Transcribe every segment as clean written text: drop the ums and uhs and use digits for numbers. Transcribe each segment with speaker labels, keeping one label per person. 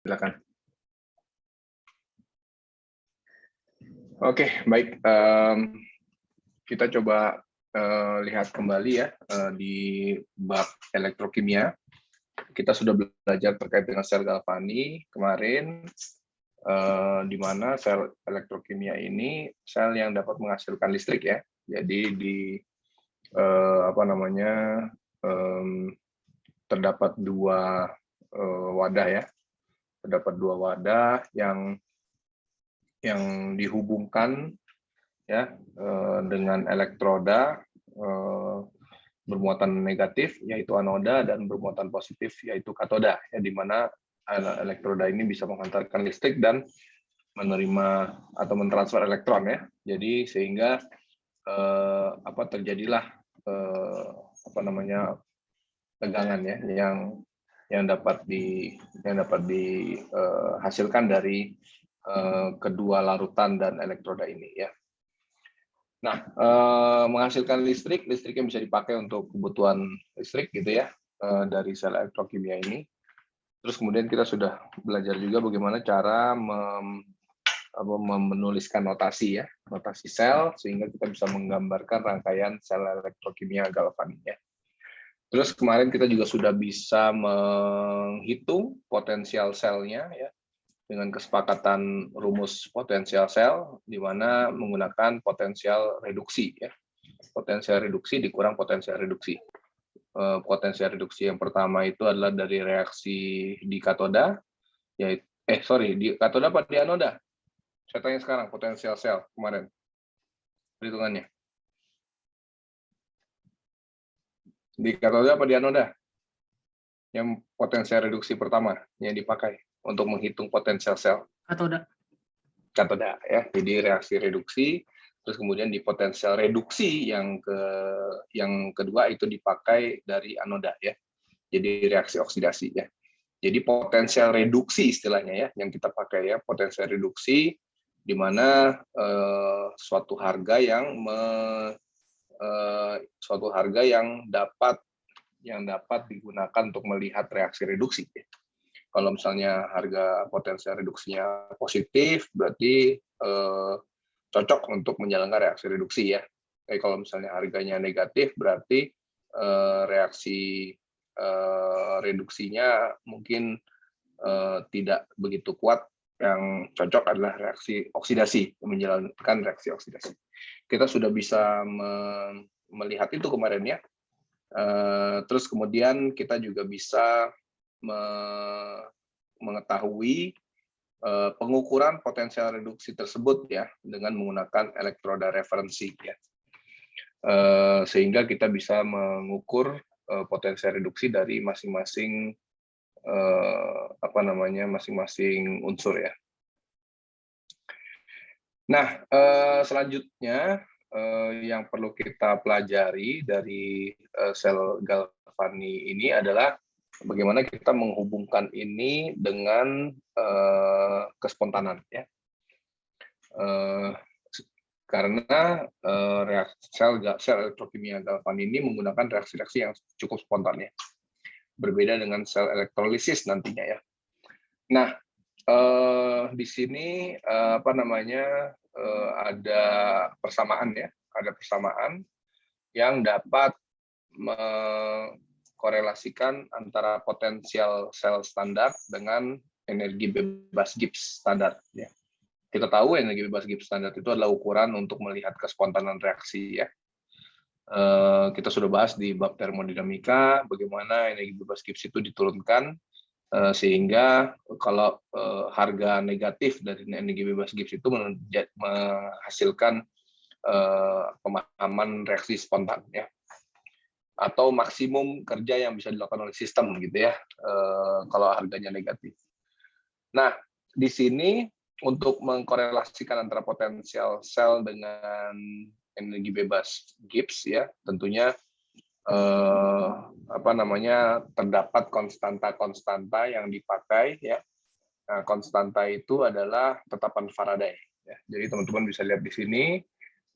Speaker 1: Silakan. Oke, baik. Kita coba lihat kembali ya di bab elektrokimia. Kita sudah belajar terkait dengan sel galvani kemarin, di mana sel elektrokimia ini sel yang dapat menghasilkan listrik ya. Jadi di terdapat dua wadah ya. Terdapat dua wadah yang dihubungkan ya dengan elektroda bermuatan negatif yaitu anoda dan bermuatan positif yaitu katoda ya, di mana elektroda ini bisa menghantarkan listrik dan menerima atau mentransfer elektron ya. Jadi sehingga terjadilah tegangan ya yang dapat dihasilkan dari kedua larutan dan elektroda ini ya. Nah, menghasilkan listrik yang bisa dipakai untuk kebutuhan listrik gitu ya dari sel elektrokimia ini. Terus kemudian kita sudah belajar juga bagaimana cara menuliskan notasi ya, notasi sel sehingga kita bisa menggambarkan rangkaian sel elektrokimia galvani ya. Terus kemarin kita juga sudah bisa menghitung potensial selnya ya, dengan kesepakatan rumus potensial sel, di mana menggunakan potensial reduksi ya. Potensial reduksi dikurang potensial reduksi. Potensial reduksi yang pertama itu adalah dari reaksi di katoda, yaitu di katoda apa di anoda? Saya tanya sekarang potensial sel kemarin perhitungannya. Di katoda apa di anoda? Yang potensial reduksi pertama yang dipakai untuk menghitung potensial sel. Katoda ya. Jadi reaksi reduksi, terus kemudian di potensial reduksi yang kedua itu dipakai dari anoda ya. Jadi reaksi oksidasi ya. Jadi potensial reduksi istilahnya ya yang kita pakai ya, potensial reduksi di mana suatu harga yang dapat digunakan untuk melihat reaksi reduksi ya. Kalau misalnya harga potensial reduksinya positif, berarti cocok untuk menjalankan reaksi reduksi ya. Tapi kalau misalnya harganya negatif, berarti reaksi reduksinya mungkin tidak begitu kuat. Yang cocok adalah reaksi oksidasi, menjalankan reaksi oksidasi. Kita sudah bisa melihat itu kemarin ya. Terus kemudian kita juga bisa mengetahui pengukuran potensial reduksi tersebut ya dengan menggunakan elektroda referensi ya, sehingga kita bisa mengukur potensial reduksi dari masing-masing masing-masing unsur ya. Nah, selanjutnya yang perlu kita pelajari dari sel galvani ini adalah bagaimana kita menghubungkan ini dengan kespontanan ya. Karena sel elektrokimia galvani ini menggunakan reaksi-reaksi yang cukup spontan ya. Berbeda dengan sel elektrolisis nantinya ya. Nah, di sini ada persamaan ya, ada persamaan yang dapat korelasikan antara potensial sel standar dengan energi bebas Gibbs standar. Ya. Kita tahu energi bebas Gibbs standar itu adalah ukuran untuk melihat kespontanan reaksi. Ya. Kita sudah bahas di bab termodinamika bagaimana energi bebas Gibbs itu diturunkan sehingga kalau harga negatif dari energi bebas Gibbs itu menghasilkan pemahaman reaksi spontan. Ya. Atau maksimum kerja yang bisa dilakukan oleh sistem gitu ya kalau harganya negatif. Nah, di sini untuk mengkorelasikan antara potensial sel dengan energi bebas Gibbs ya, tentunya terdapat konstanta yang dipakai ya. Nah, konstanta itu adalah tetapan Faraday ya. Jadi teman-teman bisa lihat di sini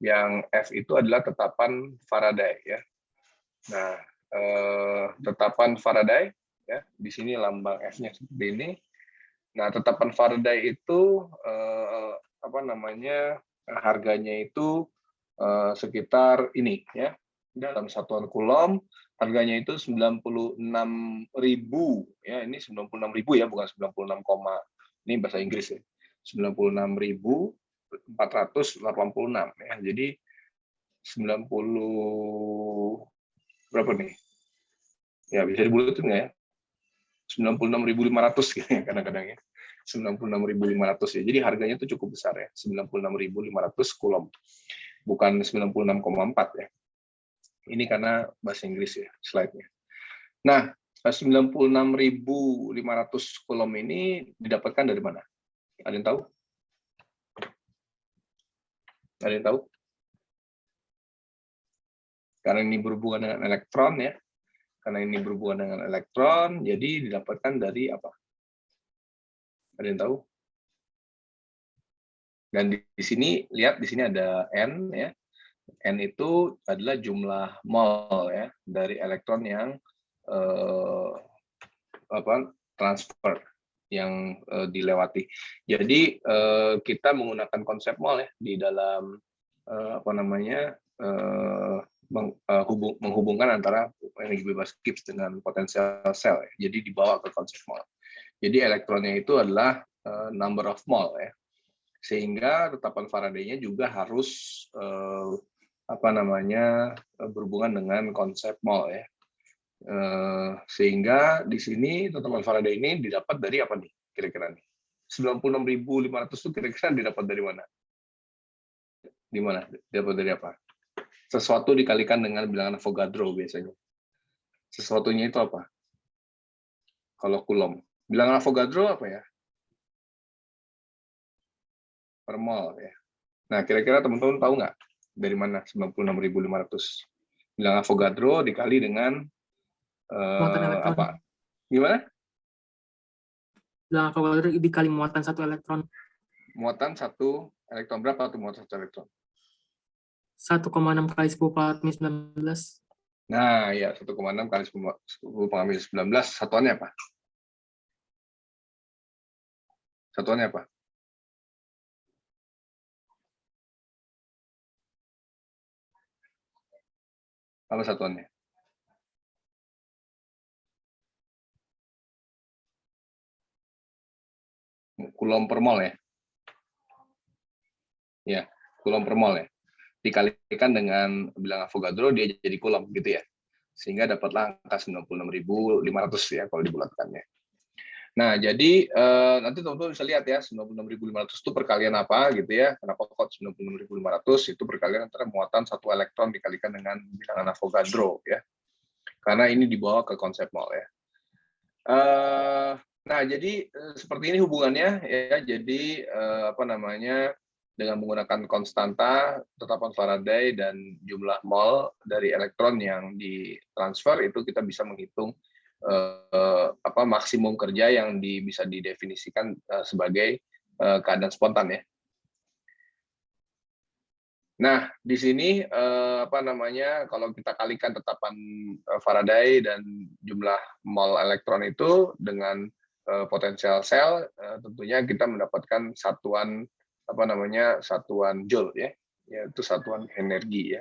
Speaker 1: yang F itu adalah tetapan Faraday ya. Nah, tetapan Faraday ya, di sini lambang F-nya seperti ini. Nah, tetapan Faraday itu apa namanya, harganya itu sekitar ini ya, dalam satuan Coulomb harganya itu 96.000 ya, ini 96.000 ya, bukan 96, ini bahasa Inggris ya. 96.486 ya. Jadi 90 berapa nih? Ya bisa dibulatin nggak ya? 96.500 kayaknya kadang-kadang ya. 96.500 ya. Jadi harganya itu cukup besar ya. 96.500 Coulomb. Bukan 96,4 ya. Ini karena bahasa Inggris ya slide-nya. Nah, 96.500 Coulomb ini didapatkan dari mana? Ada yang tahu? Ada yang tahu? Karena ini berhubungan dengan elektron ya. Karena ini berhubungan dengan elektron, jadi didapatkan dari apa? Ada yang tahu? Dan di sini lihat di sini ada N ya. N itu adalah jumlah mol ya dari elektron yang transfer yang dilewati. Jadi kita menggunakan konsep mol ya di dalam menghubungkan antara energi bebas Gibbs dengan potensial sel. Ya. Jadi dibawa ke konsep mol. Jadi elektronnya itu adalah number of mol ya. Sehingga tetapan Faraday-nya juga harus berhubungan dengan konsep mol ya. Sehingga di sini tetapan Faraday ini didapat dari apa nih kira-kira nih? 96.500 itu kira-kira didapat dari mana? Di mana? Didapat dari apa? Sesuatu dikalikan dengan bilangan Avogadro biasanya. Sesuatunya itu apa? Kalau Coulomb. Bilangan Avogadro apa ya? Per mol ya. Nah, kira-kira teman-teman tahu nggak dari mana 96.500? Bilangan Avogadro dikali dengan apa? Gimana?
Speaker 2: Bilangan Avogadro dikali muatan satu elektron.
Speaker 1: Muatan satu elektron berapa tuh muatan satu elektron?
Speaker 2: 1,6 kali 10⁻19.
Speaker 1: Nah, ya 1,6 kali 10⁻19. Satuannya apa? Satuannya apa? Apa satuannya? Coulomb per mol ya? Ya, Coulomb per mol ya. Dikalikan dengan bilangan Avogadro, dia jadi Coulomb gitu ya. Sehingga dapatlah angka 96.500 ya kalau dibulatkannya. Nah, jadi nanti teman-teman bisa lihat ya, 96.500 itu perkalian apa gitu ya. Kenapa kok 96.500 itu perkalian antara muatan satu elektron dikalikan dengan bilangan Avogadro ya. Karena ini dibawa ke konsep mol ya. Nah, jadi seperti ini hubungannya ya. Jadi dengan menggunakan konstanta tetapan Faraday dan jumlah mol dari elektron yang ditransfer itu kita bisa menghitung maksimum kerja yang bisa didefinisikan sebagai keadaan spontan ya. Nah, di sini kalau kita kalikan tetapan Faraday dan jumlah mol elektron itu dengan potensial sel, tentunya kita mendapatkan satuan satuan joule ya, yaitu satuan energi ya.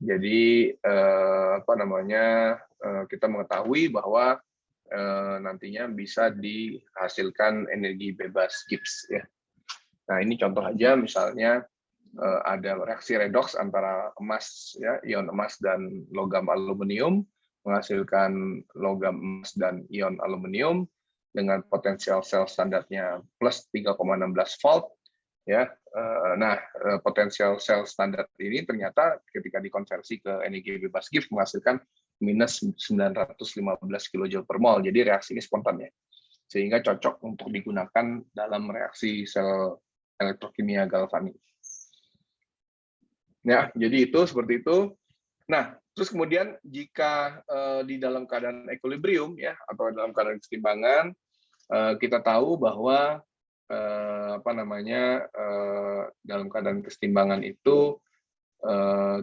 Speaker 1: Jadi kita mengetahui bahwa nantinya bisa dihasilkan energi bebas Gibbs ya. Nah, ini contoh aja misalnya ada reaksi redoks antara emas ya, ion emas dan logam aluminium menghasilkan logam emas dan ion aluminium dengan potensial sel standarnya plus 3,16 volt ya. Nah, potensial sel standar ini ternyata ketika dikonversi ke energi bebas Gibbs menghasilkan minus 915 kJ per mol. Jadi reaksi ini spontan ya. Sehingga cocok untuk digunakan dalam reaksi sel elektrokimia galvanik. Ya, jadi itu seperti itu. Nah, terus kemudian jika di dalam keadaan equilibrium ya atau dalam keadaan keseimbangan, kita tahu bahwa dalam keadaan keseimbangan itu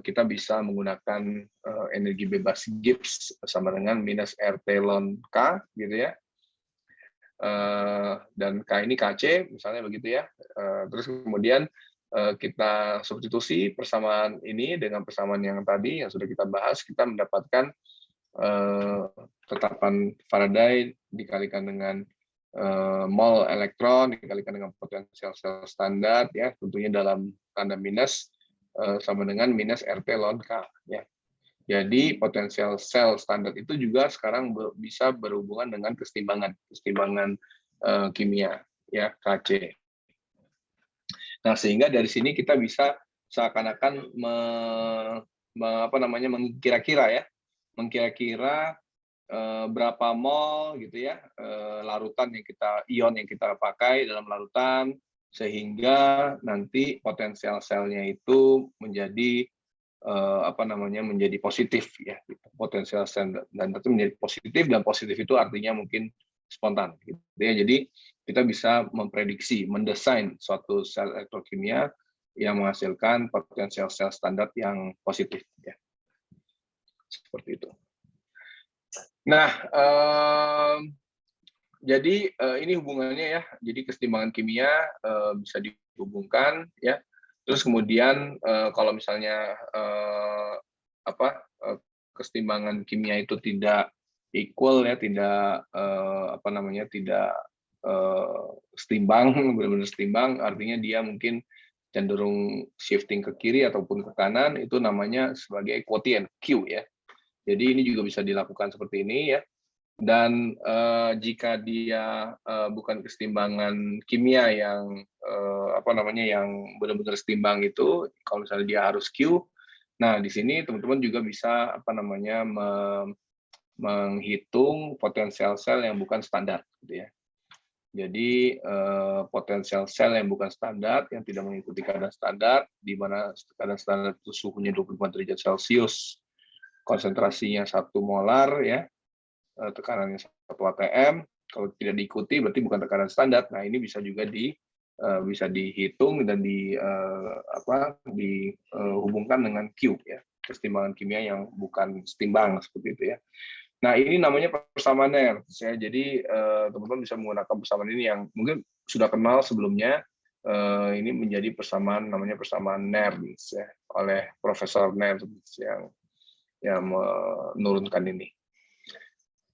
Speaker 1: kita bisa menggunakan energi bebas Gibbs sama dengan minus RT ln K gitu ya. dan K ini KC, misalnya begitu ya. Terus kemudian kita substitusi persamaan ini dengan persamaan yang tadi yang sudah kita bahas, kita mendapatkan tetapan Faraday dikalikan dengan mol elektron dikalikan dengan potensial sel standar, ya, tentunya dalam tanda minus, sama dengan minus RT ln K, ya. Jadi potensial sel standar itu juga sekarang bisa berhubungan dengan kesetimbangan kimia, ya, Kc. Nah, sehingga dari sini kita bisa seakan-akan mengkira-kira berapa mol gitu ya, larutan yang ion yang kita pakai dalam larutan, sehingga nanti potensial selnya itu menjadi menjadi positif, ya, potensial sel, dan tentu menjadi positif, dan positif itu artinya mungkin spontan gitu ya. Jadi kita bisa memprediksi, mendesain suatu sel elektrokimia yang menghasilkan potensial sel standar yang positif, ya. Seperti itu. Nah, jadi ini hubungannya, ya. Jadi kesetimbangan kimia bisa dihubungkan, ya. Terus kemudian kalau misalnya kesetimbangan kimia itu tidak equal, ya, tidak tidak setimbang, benar-benar setimbang, artinya dia mungkin cenderung shifting ke kiri ataupun ke kanan, itu namanya sebagai quotient Q, ya. Jadi ini juga bisa dilakukan seperti ini, ya. Dan jika dia bukan kesetimbangan kimia yang yang benar-benar setimbang itu, kalau misalnya dia harus Q, nah di sini teman-teman juga bisa menghitung potensial sel yang bukan standar, gitu ya. Jadi potensial sel yang bukan standar, yang tidak mengikuti keadaan standar, di mana keadaan standar itu suhunya 25 derajat Celcius, konsentrasinya 1 molar, ya, tekanannya 1 atm. Kalau tidak diikuti berarti bukan tekanan standar. Nah, ini bisa juga bisa dihitung dan dihubungkan dengan Q, ya, kesetimbangan kimia yang bukan setimbang, seperti itu, ya. Nah, ini namanya persamaan Nernst, ya. Jadi teman-teman bisa menggunakan persamaan ini yang mungkin sudah kenal sebelumnya. Ini menjadi persamaan, namanya persamaan Nernst, ya, oleh Profesor Nernst yang menurunkan ini.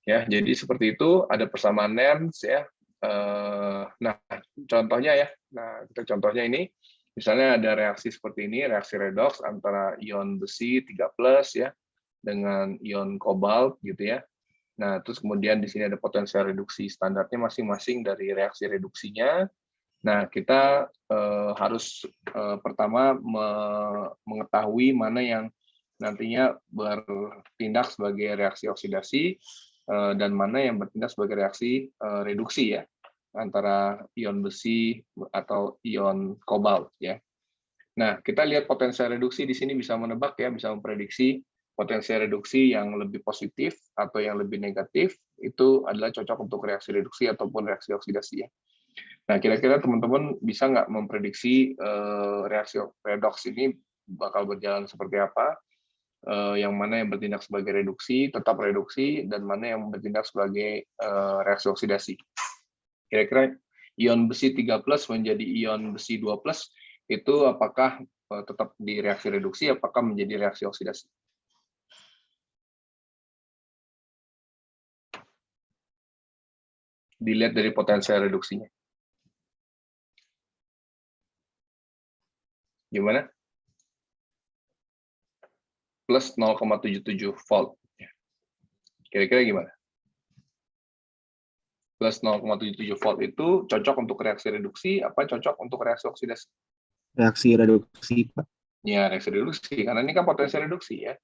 Speaker 1: Ya, jadi seperti itu, ada persamaan Nernst, ya. Nah, contohnya, ya. Nah, contohnya ini, misalnya ada reaksi seperti ini, reaksi redoks antara ion besi 3+, ya, dengan ion kobalt, gitu ya. Nah, terus kemudian di sini ada potensial reduksi standarnya masing-masing dari reaksi reduksinya. Nah, kita harus pertama mengetahui mana yang nantinya bertindak sebagai reaksi oksidasi dan mana yang bertindak sebagai reaksi reduksi, ya, antara ion besi atau ion kobalt, ya. Nah, kita lihat potensial reduksi di sini bisa menebak, ya, bisa memprediksi potensial reduksi yang lebih positif atau yang lebih negatif itu adalah cocok untuk reaksi reduksi ataupun reaksi oksidasi, ya. Nah, kira-kira teman-teman bisa nggak memprediksi reaksi redoks ini bakal berjalan seperti apa? Yang mana yang bertindak sebagai reduksi, tetap reduksi, dan mana yang bertindak sebagai reaksi oksidasi. Kira-kira ion besi 3+ menjadi ion besi 2+, itu apakah tetap di reaksi reduksi, apakah menjadi reaksi oksidasi? Dilihat dari potensial reduksinya. Gimana? Plus 0,77 volt. Kira-kira gimana? Plus 0,77 volt itu cocok untuk reaksi reduksi, apa cocok untuk reaksi oksidasi?
Speaker 3: Reaksi reduksi, Pak.
Speaker 1: Ya, reaksi reduksi, karena ini kan potensi reduksi, ya.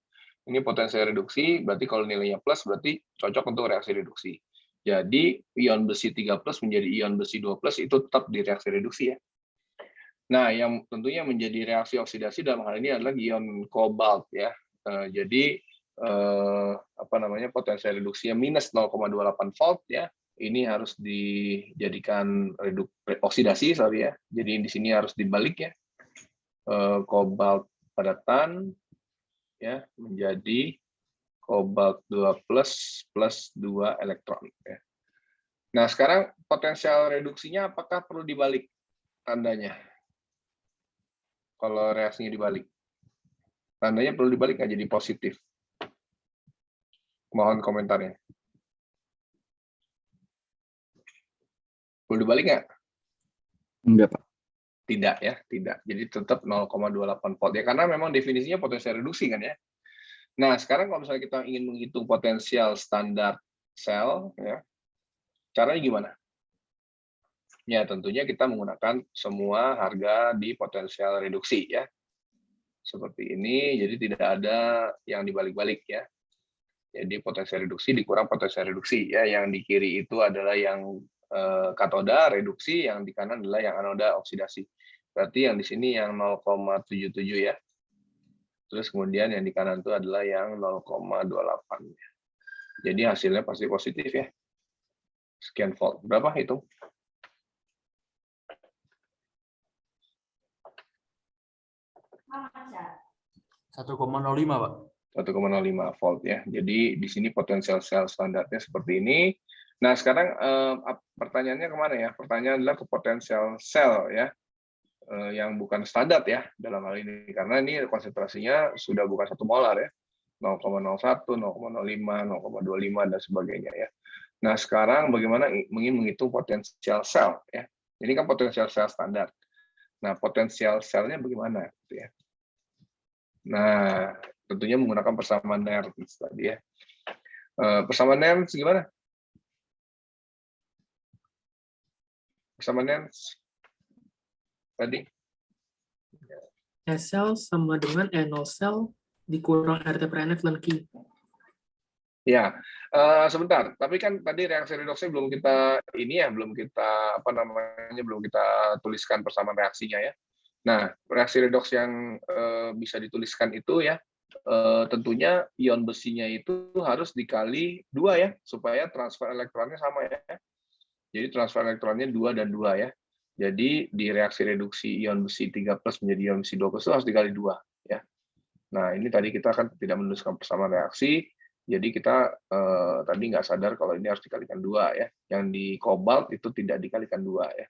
Speaker 1: Ini potensi reduksi, berarti kalau nilainya plus, berarti cocok untuk reaksi reduksi. Jadi, ion besi 3+ menjadi ion besi 2+ itu tetap di reaksi reduksi, ya. Nah, yang tentunya menjadi reaksi oksidasi dalam hal ini adalah ion kobalt, ya. Jadi potensi reduksinya minus 0,28 volt, ya. Ini harus dijadikan oksidasi, sorry, ya. Jadi di sini harus dibalik, ya. Kobalt padatan, ya, menjadi kobalt 2+ plus 2 elektron, ya. Nah, sekarang potensial reduksinya apakah perlu dibalik tandanya? Kalau reaksinya dibalik. Tandanya perlu dibalik nggak jadi positif? Mohon komentarnya. Perlu dibalik nggak?
Speaker 3: Enggak, Pak.
Speaker 1: Tidak ya, tidak. Jadi tetap 0,28 volt ya, karena memang definisinya potensial reduksi kan ya. Nah, sekarang kalau misalnya kita ingin menghitung potensial standar sel, ya, caranya gimana? Ya, tentunya kita menggunakan semua harga di potensial reduksi ya. Seperti ini, jadi tidak ada yang dibalik-balik ya. Jadi potensial reduksi dikurang potensial reduksi ya. Yang di kiri itu adalah yang katoda reduksi, yang di kanan adalah yang anoda oksidasi. Berarti yang di sini yang 0,77 ya. Terus kemudian yang di kanan itu adalah yang 0,28. Jadi hasilnya pasti positif ya. Sekian volt. Berapa hitung?
Speaker 4: 1,05, Pak.
Speaker 1: 1,05 volt ya. Jadi di sini potensial sel standarnya seperti ini. Nah, sekarang pertanyaannya kemana ya? Pertanyaan adalah ke potensial sel ya, yang bukan standar ya dalam hal ini. Karena ini konsentrasinya sudah bukan 1 molar ya. 0,01, 0,05, 0,25, dan sebagainya ya. Nah, sekarang bagaimana ingin menghitung potensial sel ya? Ini kan potensial sel standar. Nah, potensial selnya bagaimana gitu ya? Nah, tentunya menggunakan persamaan Nernst tadi ya. Persamaan Nernst gimana? Persamaan Nernst tadi?
Speaker 2: S cell sama dengan N0 cell dikurang RT per NF dan Q.
Speaker 1: Ya, sebentar. Tapi kan tadi reaksi redoksnya belum kita belum kita tuliskan persamaan reaksinya ya. Nah, reaksi redoks yang bisa dituliskan itu ya, tentunya ion besinya itu harus dikali 2 ya, supaya transfer elektronnya sama ya. Jadi transfer elektronnya 2 dan 2 ya. Jadi di reaksi reduksi ion besi 3+ menjadi ion besi 2+ itu harus dikali 2 ya. Nah, ini tadi kita kan tidak menuliskan persamaan reaksi, jadi kita tadi nggak sadar kalau ini harus dikalikan 2 ya. Yang di kobalt itu tidak dikalikan 2 ya.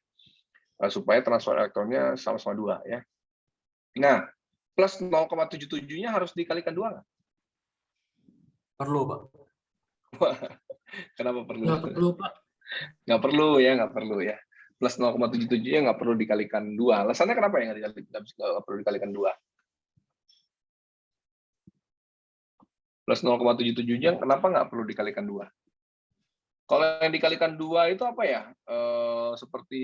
Speaker 1: Supaya transfer elektronnya sama-sama 2 ya. Nah, plus 0,77-nya harus dikalikan 2 nggak?
Speaker 4: Perlu, Pak.
Speaker 1: Kenapa perlu?
Speaker 2: Nggak perlu, Pak.
Speaker 1: Nggak perlu ya. Plus 0,77-nya nggak perlu dikalikan 2. Alasannya kenapa ya nggak perlu dikalikan 2? Plus 0,77-nya kenapa nggak perlu dikalikan 2? Kalau yang dikalikan 2 itu apa ya? Seperti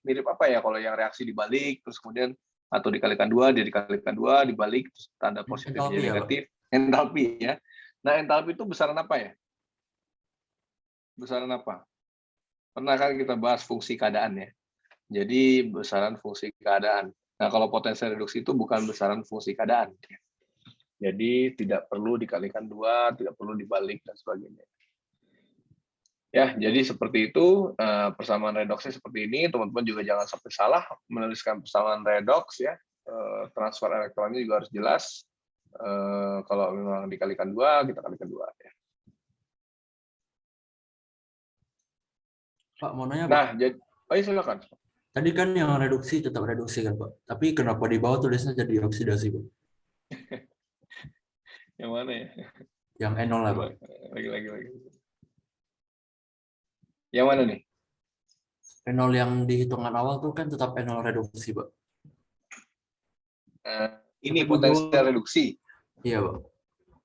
Speaker 1: mirip apa ya kalau yang reaksi dibalik, terus kemudian atau dikalikan 2, dia dikalikan 2, dibalik, terus tanda positif
Speaker 4: Entalpi
Speaker 1: jadi
Speaker 4: ya,
Speaker 1: negatif. Entalpi ya. Nah, entalpi itu besaran apa ya? Besaran apa? Pernah kan kita bahas fungsi keadaan ya. Jadi besaran fungsi keadaan. Nah, kalau potensial reduksi itu bukan besaran fungsi keadaan. Jadi tidak perlu dikalikan 2, tidak perlu dibalik dan sebagainya. Ya, jadi seperti itu persamaan redoksnya seperti ini. Teman-teman juga jangan sampai salah menuliskan persamaan redoks ya. Transfer elektronnya juga harus jelas. Kalau memang dikalikan 2, kita kalikan 2 ya.
Speaker 4: Pak, mau nanya, Pak.
Speaker 1: Nah, jadi silakan.
Speaker 4: Tadi kan yang reduksi tetap reduksi kan, Pak. Tapi kenapa di bawah tulisnya jadi oksidasi, Pak?
Speaker 1: Yang mana ya?
Speaker 4: Yang N0 lah, Pak.
Speaker 1: Lagi. Yang mana nih?
Speaker 4: N0 yang di hitungan awal tuh kan tetap N0 reduksi, Pak.
Speaker 1: Ini
Speaker 4: Tapi
Speaker 1: potensial reduksi.
Speaker 4: Iya, Pak.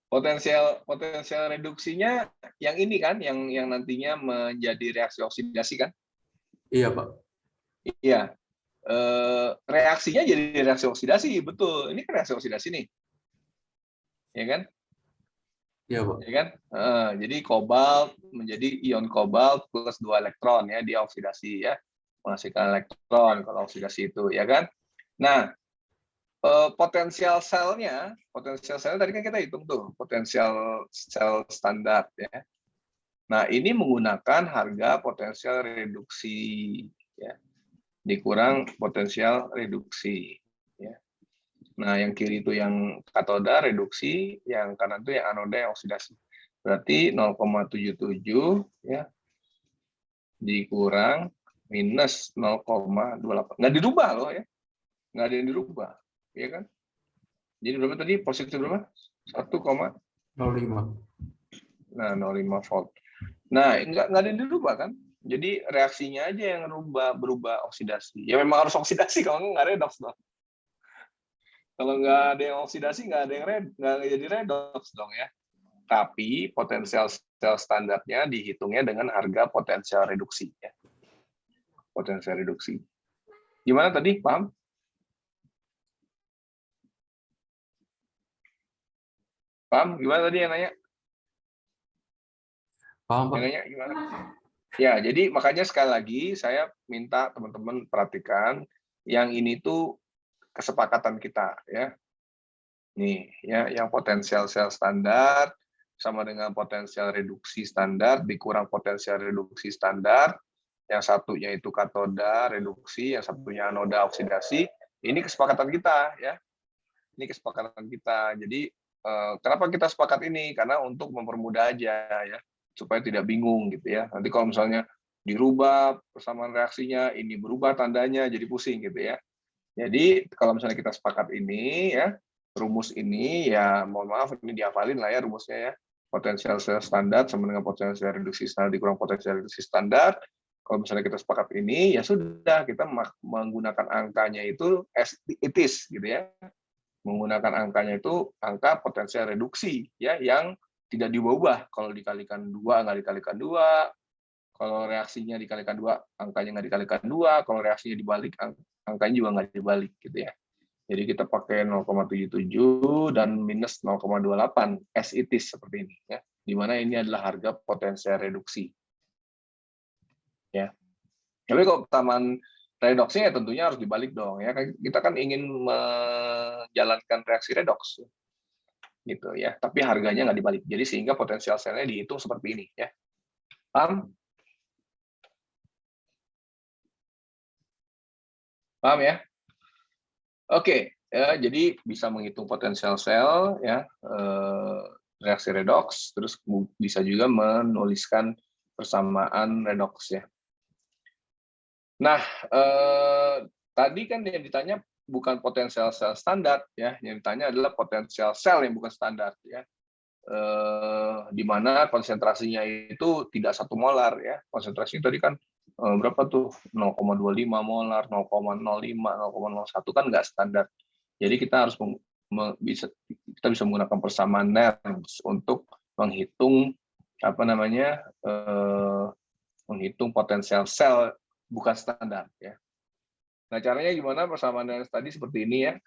Speaker 1: Potensial reduksinya yang ini kan, yang nantinya menjadi reaksi oksidasi kan?
Speaker 4: Iya, Pak.
Speaker 1: Iya. Reaksinya jadi reaksi oksidasi, betul. Ini kan reaksi oksidasi nih. Ya kan?
Speaker 4: Iya, Pak.
Speaker 1: Ya kan? Jadi kobalt menjadi ion kobalt plus 2 elektron ya, dia oksidasi ya. Menghasilkan elektron kalau oksidasi itu, ya kan? Nah, potensial selnya tadi kan kita hitung tuh, potensial sel standar ya. Nah, ini menggunakan harga potensial reduksi ya. Dikurang potensial reduksi ya. Nah, yang kiri itu yang katoda reduksi, yang kanan itu yang anoda yang oksidasi. Berarti 0,77 ya. dikurang minus 0,28. Nggak dirubah loh ya. Nggak ada yang dirubah. Ya kan? Jadi berapa tadi? Positif berapa? 1,
Speaker 4: 0,5.
Speaker 1: nah 0,5 volt. Nah, nggak ada yang dirubah kan? Jadi reaksinya aja yang berubah oksidasi. Ya memang harus oksidasi, kalau nggak redox dong. Kalau nggak ada yang oksidasi, nggak jadi redox dong ya. Tapi potensial sel standarnya dihitungnya dengan harga potensial reduksi. Ya. Potensial reduksi. Gimana tadi? Paham? Paham? Gimana tadi yang nanya?
Speaker 4: Paham, Pak?
Speaker 1: Yang nanya gimana? Ya, jadi makanya sekali lagi saya minta teman-teman perhatikan yang ini tuh kesepakatan kita ya. Nih, ya yang potensial sel standar sama dengan potensial reduksi standar dikurang potensial reduksi standar. Yang satunya itu katoda reduksi, yang satunya anoda oksidasi. Ini kesepakatan kita ya. Ini kesepakatan kita. Jadi kenapa kita sepakat ini? Karena untuk mempermudah aja ya, supaya tidak bingung gitu ya. Nanti kalau misalnya dirubah persamaan reaksinya, ini berubah tandanya, jadi pusing gitu ya. Jadi kalau misalnya kita sepakat ini ya, rumus ini ya mohon maaf ini dihafalin lah ya rumusnya ya. Potensial sel standar sama dengan potensial reduksi standar dikurang potensial reduksi standar. Kalau misalnya kita sepakat ini, ya sudah kita menggunakan angkanya itu as it is gitu ya. Menggunakan angkanya itu angka potensial reduksi ya yang tidak diubah. Kalau dikalikan 2 nggak dikalikan 2, kalau reaksinya dikalikan 2 angkanya nggak dikalikan 2, kalau reaksinya dibalik angkanya juga nggak dibalik gitu ya. Jadi kita pakai 0,77 dan minus 0,28 as it is seperti ini ya. Di mana ini adalah harga potensial reduksi. Ya. Tapi kalau persamaan redoksnya ya tentunya harus dibalik dong ya. Kita kan ingin menjalankan reaksi redoks gitu ya. Tapi harganya nggak dibalik. Jadi sehingga potensial selnya dihitung seperti ini ya. Paham? Paham ya? Oke, ya, jadi bisa menghitung potensial sel ya, reaksi redoks, terus bisa juga menuliskan persamaan redoks ya. Nah, tadi kan yang ditanya bukan potensial sel standar ya, yang ditanya adalah potensial sel yang bukan standar ya. Di mana konsentrasinya itu tidak 1 molar ya. Konsentrasinya tadi kan berapa tuh 0,25 molar, 0,05, 0,01 kan nggak standar. Jadi kita harus bisa menggunakan persamaan Nernst untuk menghitung apa namanya menghitung potensial sel bukan standar ya. Nah caranya gimana persamaan Nernst tadi seperti ini ya.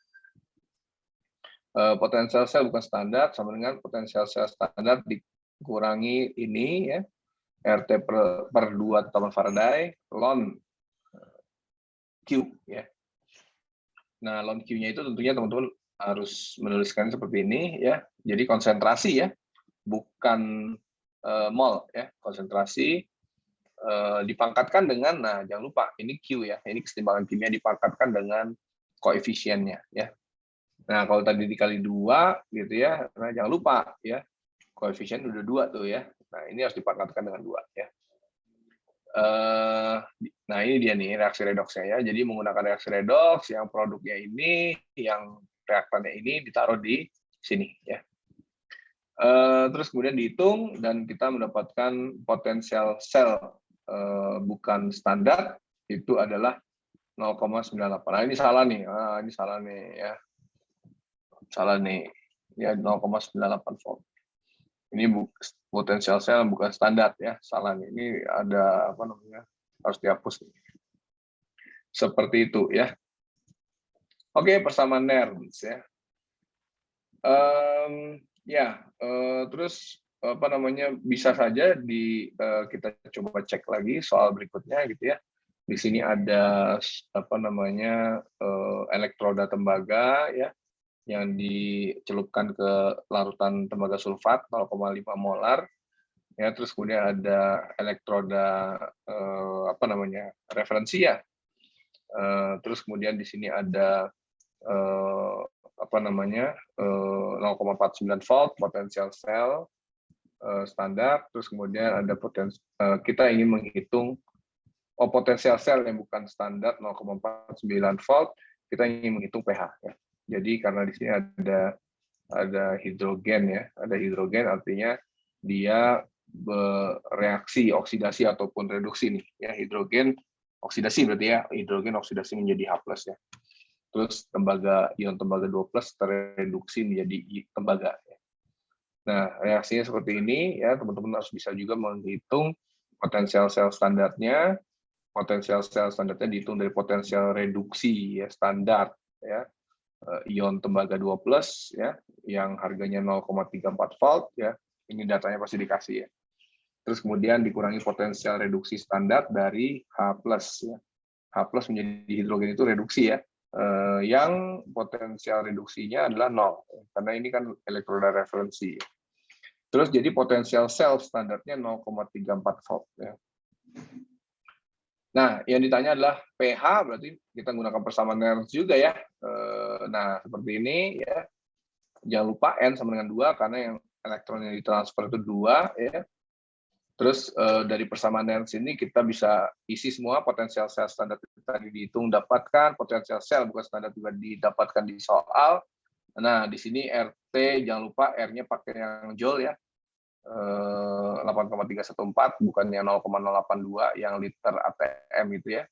Speaker 1: Potensial sel bukan standar sama dengan potensial sel standar dikurangi ini ya. RT per 2 teman Faraday, ln Q ya. Nah, ln Q-nya itu tentunya teman-teman harus menuliskan seperti ini ya. Jadi konsentrasi ya, bukan mol ya. Konsentrasi dipangkatkan dengan, nah jangan lupa ini Q ya. Ini kesetimbangan kimia dipangkatkan dengan koefisiennya ya. Nah, kalau tadi dikali 2 gitu ya, nah jangan lupa ya. Koefisien udah 2 tuh ya. Nah, ini harus dipangkatkan dengan 2 ya. Nah, ini dia nih reaksi redoksnya ya. Jadi menggunakan reaksi redoks yang produknya ini, yang reaktannya ini ditaruh di sini ya. Terus kemudian dihitung dan kita mendapatkan potensial sel bukan standar itu adalah 0,98. Nah, ini salah nih. Ini salah nih ya. Salah nih. Ya 0,98 volt. Ini potensial sel bukan standar ya, salah nih. Ini ada apa namanya, harus dihapus. Seperti itu ya. Oke, persamaan Nernst ya. Terus apa namanya bisa saja kita coba cek lagi soal berikutnya gitu ya. Di sini ada apa namanya elektroda tembaga ya, yang dicelupkan ke larutan tembaga sulfat 0,5 molar ya, terus kemudian ada elektroda apa namanya referensi ya, terus kemudian di sini ada apa namanya 0,49 volt potensial sel standar, terus kemudian ada kita ingin menghitung potensial sel yang bukan standar 0,49 volt, kita ingin menghitung pH ya. Jadi karena di sini ada hidrogen ya, ada hidrogen artinya dia bereaksi oksidasi ataupun reduksi nih ya, hidrogen oksidasi berarti ya, hidrogen oksidasi menjadi H+ ya. Terus ion tembaga 2+ tereduksi menjadi tembaga ya. Nah, reaksinya seperti ini ya, teman-teman harus bisa juga menghitung potensial sel standarnya. Potensial sel standarnya dihitung dari potensial reduksi ya standar ya, ion tembaga 2+ ya, yang harganya 0,34 volt ya. Ini datanya pasti dikasih ya. Terus kemudian dikurangi potensial reduksi standar dari H+ ya. H+ menjadi hidrogen itu reduksi ya. Yang potensial reduksinya adalah 0 karena ini kan elektroda referensi. Terus jadi potensial sel standarnya 0,34 volt ya. Nah, yang ditanya adalah pH, berarti kita gunakan persamaan Nernst juga ya. Nah, seperti ini ya. Jangan lupa N sama dengan 2 karena yang elektron yang ditransfer itu 2 ya. Terus dari persamaan Nernst ini kita bisa isi semua potensial sel standar tadi dihitung, dapatkan potensial sel bukan standar juga didapatkan di soal. Nah, di sini RT jangan lupa R-nya pakai yang joule ya. 8,314 bukannya 0,082 yang liter ATM itu ya.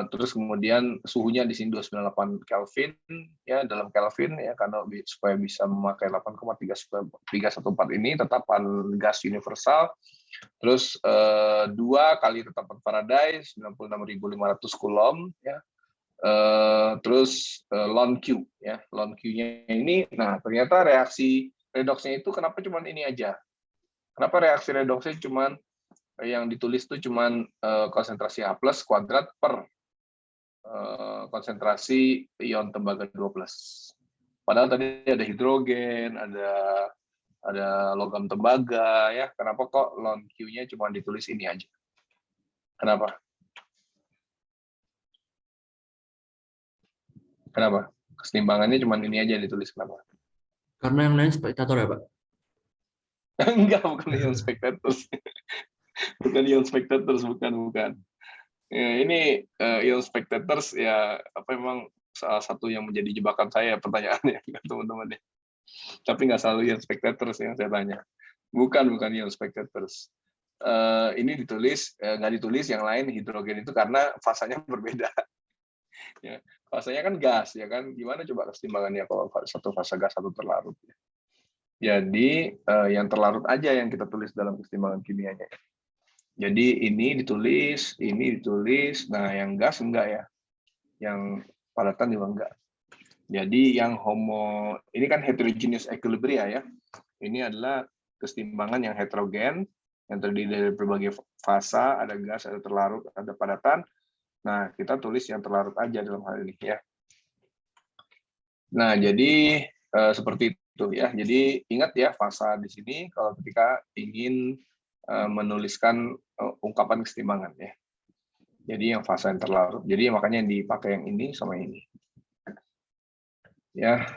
Speaker 1: Terus kemudian suhunya di sini 298 Kelvin ya, dalam Kelvin ya, karena supaya bisa memakai 8,314 ini tetapan gas universal. Terus 2 kali tetapan Faraday 96.500 Coulomb ya. Terus ln Q ya, ln Q-nya ini, nah ternyata reaksi redoksnya itu kenapa cuman ini aja? Kenapa reaksi redoksnya cuman yang ditulis itu cuman konsentrasi H+ kuadrat per konsentrasi ion tembaga 2+. Padahal tadi ada hidrogen, ada logam tembaga ya. Kenapa kok ln Q-nya cuma ditulis ini aja? Kenapa? Kenapa? Kesetimbangannya cuma ini aja ditulis, kenapa?
Speaker 4: Karena yang lain spektator ya, Pak?
Speaker 1: Enggak, bukan ion spectators. Bukan ion spectators, bukan. Ya, ini ion spectators ya, apa memang salah satu yang menjadi jebakan saya pertanyaannya teman-teman ya. Tapi nggak selalu ion spectators yang saya tanya. Bukan ion spectators. Ini ditulis, nggak ditulis yang lain hidrogen itu karena fasanya berbeda. Ya, fasanya kan gas ya kan, gimana coba kesetimbangannya kalau satu fase gas satu terlarut ya. Jadi yang terlarut aja yang kita tulis dalam kesetimbangan kimianya. Jadi ini ditulis, nah yang gas enggak ya, yang padatan juga enggak. Jadi yang ini kan heterogeneous equilibria ya. Ini adalah kesetimbangan yang heterogen, yang terdiri dari berbagai fase, ada gas, ada terlarut, ada padatan. Nah, kita tulis yang terlarut aja dalam hal ini ya. Nah, jadi seperti itu ya. Jadi ingat ya fase di sini kalau ketika ingin menuliskan ungkapan kesetimbangan ya. Jadi yang fase yang terlarut. Jadi makanya yang dipakai yang ini sama ini. Ya.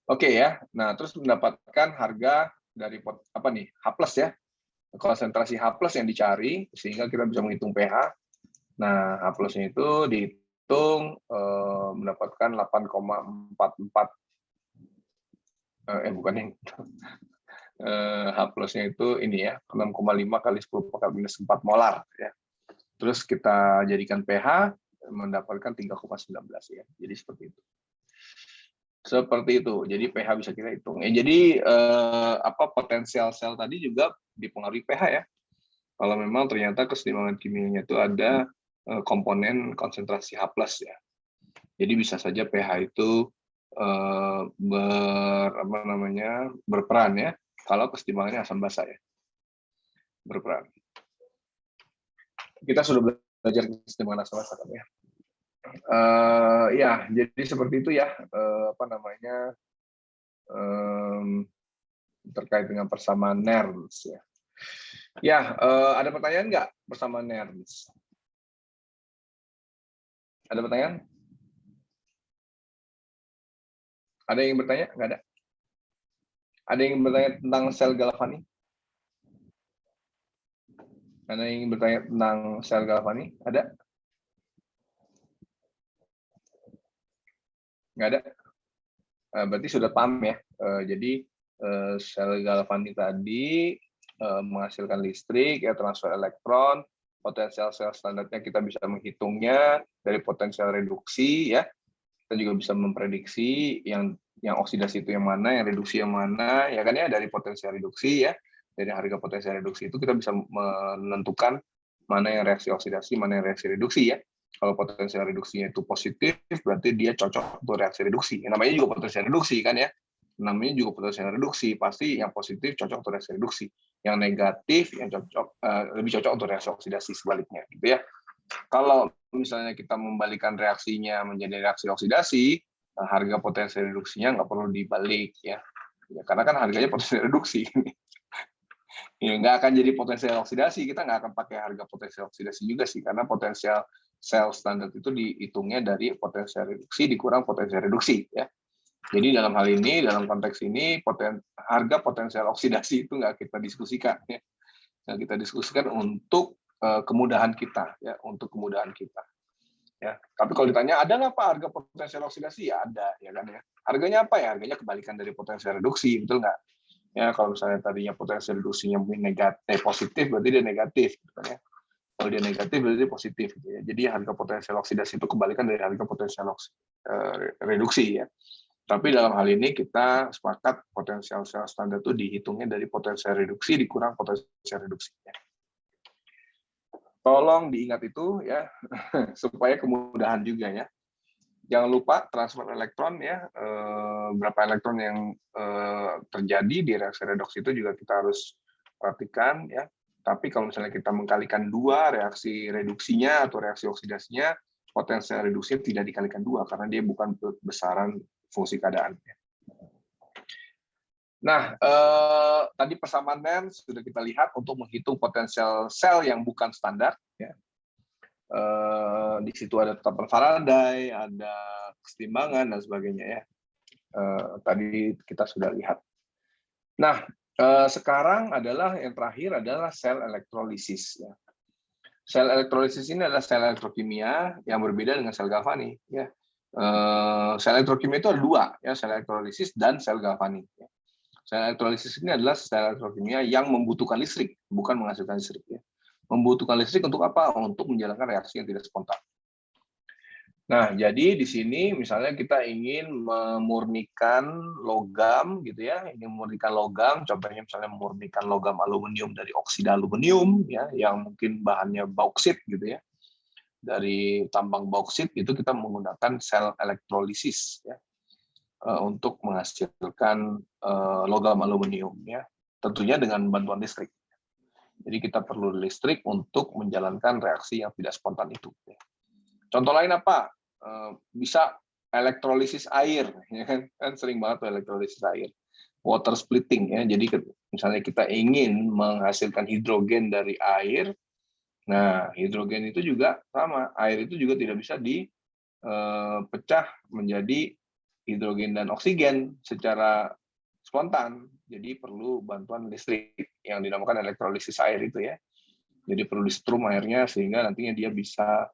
Speaker 1: Oke ya. Nah, terus mendapatkan harga dari apa nih? H+ ya. Konsentrasi H+ yang dicari sehingga kita bisa menghitung pH. Nah, H+-nya itu dihitung mendapatkan 8,44 bukan yang H+-nya itu ini ya, 6,5 kali 10 pangkat minus 4 molar ya. Terus kita jadikan pH mendapatkan 3,19 ya. Jadi seperti itu. Seperti itu. Jadi pH bisa kita hitung. Jadi potensial sel tadi juga dipengaruhi pH ya. Kalau memang ternyata kesetimbangan kimianya itu ada komponen konsentrasi H+ ya. Jadi bisa saja pH itu berperan ya. Kalau kesetimbangannya asam basa ya. Berperan. Kita sudah belajar kesetimbangan asam basa kan ya. Ya, jadi seperti itu ya, terkait dengan persamaan Nernst ya. Ya, ada pertanyaan nggak persamaan Nernst? Ada pertanyaan? Ada yang bertanya? Nggak ada. Ada yang bertanya tentang sel Galvani? Ada yang ingin bertanya tentang sel galvani? Ada? Nggak ada? Berarti sudah paham ya. Jadi sel galvani tadi menghasilkan listrik, ya transfer elektron, potensial sel standarnya kita bisa menghitungnya dari potensial reduksi, ya. Kita juga bisa memprediksi yang oksidasi itu yang mana, yang reduksi yang mana, ya kan ya, dari potensial reduksi ya. Dari harga potensial reduksi itu kita bisa menentukan mana yang reaksi oksidasi, mana yang reaksi reduksi ya. Kalau potensial reduksinya itu positif, berarti dia cocok untuk reaksi reduksi. Yang namanya juga potensial reduksi kan ya. Namanya juga potensial reduksi, pasti yang positif cocok untuk reaksi reduksi. Yang negatif yang cocok lebih cocok untuk reaksi oksidasi sebaliknya gitu ya. Kalau misalnya kita membalikan reaksinya menjadi reaksi oksidasi, harga potensial reduksinya nggak perlu dibalik ya. Karena kan harganya potensial reduksi. Ya, nggak akan jadi potensial oksidasi, kita nggak akan pakai harga potensial oksidasi juga sih, karena potensial sel standar itu dihitungnya dari potensial reduksi dikurang potensial reduksi ya. Jadi dalam hal ini, dalam konteks ini, harga potensial oksidasi itu nggak kita diskusikan ya. Nah, kita diskusikan untuk kemudahan kita ya, untuk kemudahan kita. Ya, tapi kalau ditanya ada nggak Pak harga potensial oksidasi, ya ada ya kan ya. Harganya apa ya? Harganya kebalikan dari potensial reduksi, betul nggak? Ya, kalau misalnya tadinya potensial reduksinya negatif, positif berarti dia negatif, gitu kan ya. Kalau dia negatif berarti dia positif, gitu ya. Jadi harga potensial oksidasi itu kebalikan dari harga potensial reduksi ya. Tapi dalam hal ini kita sepakat potensial sel standar itu dihitungnya dari potensial reduksi dikurang potensial reduksi. Ya. Tolong diingat itu ya supaya kemudahan juga ya. Jangan lupa transfer elektron ya, berapa elektron yang terjadi di reaksi redoks itu juga kita harus perhatikan ya. Tapi kalau misalnya kita mengkalikan dua reaksi reduksinya atau reaksi oksidasinya, potensial reduksinya tidak dikalikan dua karena dia bukan besaran fungsi keadaan. Nah, tadi persamaan MEMS sudah kita lihat untuk menghitung potensial sel yang bukan standar. Ya. Di situ ada tetapan Faraday, ada kesetimbangan dan sebagainya ya. Tadi kita sudah lihat. Nah, sekarang adalah yang terakhir adalah sel elektrolisis. Ya. Sel elektrolisis ini adalah sel elektrokimia yang berbeda dengan sel galvani. Ya. Sel elektrokimia itu ada dua, ya, sel elektrolisis dan sel galvani. Ya. Sel elektrolisis ini adalah sel elektrokimia yang membutuhkan listrik, bukan menghasilkan listrik. Ya. Membutuhkan listrik untuk apa? Untuk menjalankan reaksi yang tidak spontan. Nah, jadi di sini misalnya kita ingin memurnikan logam, gitu ya, ingin memurnikan logam, contohnya misalnya memurnikan logam aluminium dari oksida aluminium, ya, yang mungkin bahannya bauksit, gitu ya, dari tambang bauksit itu kita menggunakan sel elektrolisis, ya, untuk menghasilkan logam aluminium, ya, tentunya dengan bantuan listrik. Jadi kita perlu listrik untuk menjalankan reaksi yang tidak spontan itu. Contoh lain apa? Bisa elektrolisis air, ya kan sering banget tuh elektrolisis air. Water splitting, ya. Jadi misalnya kita ingin menghasilkan hidrogen dari air, nah hidrogen itu juga sama, air itu juga tidak bisa dipecah menjadi hidrogen dan oksigen secara spontan. Jadi perlu bantuan listrik yang dinamakan elektrolisis air itu ya. Jadi perlu di-strum airnya sehingga nantinya dia bisa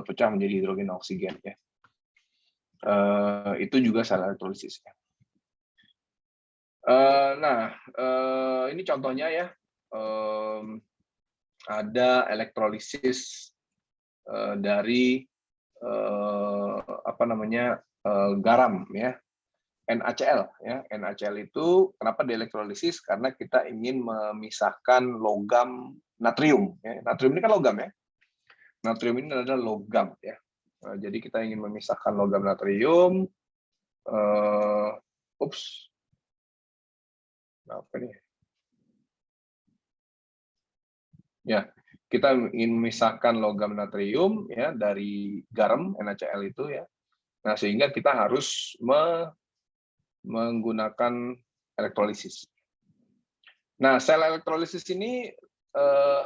Speaker 1: pecah menjadi hidrogen dan oksigen ya. Itu juga sel elektrolisis. Nah, ini contohnya ya. Ada elektrolisis dari garam ya. NaCl ya. NaCl itu kenapa dielektrolisis? Karena kita ingin memisahkan logam natrium ya. Natrium ini kan logam ya. Natrium ini adalah logam ya. Jadi kita ingin memisahkan logam natrium. Apa nih? Ya, kita ingin memisahkan logam natrium ya dari garam NaCl itu ya. Nah, sehingga kita harus menggunakan elektrolisis. Nah, sel elektrolisis ini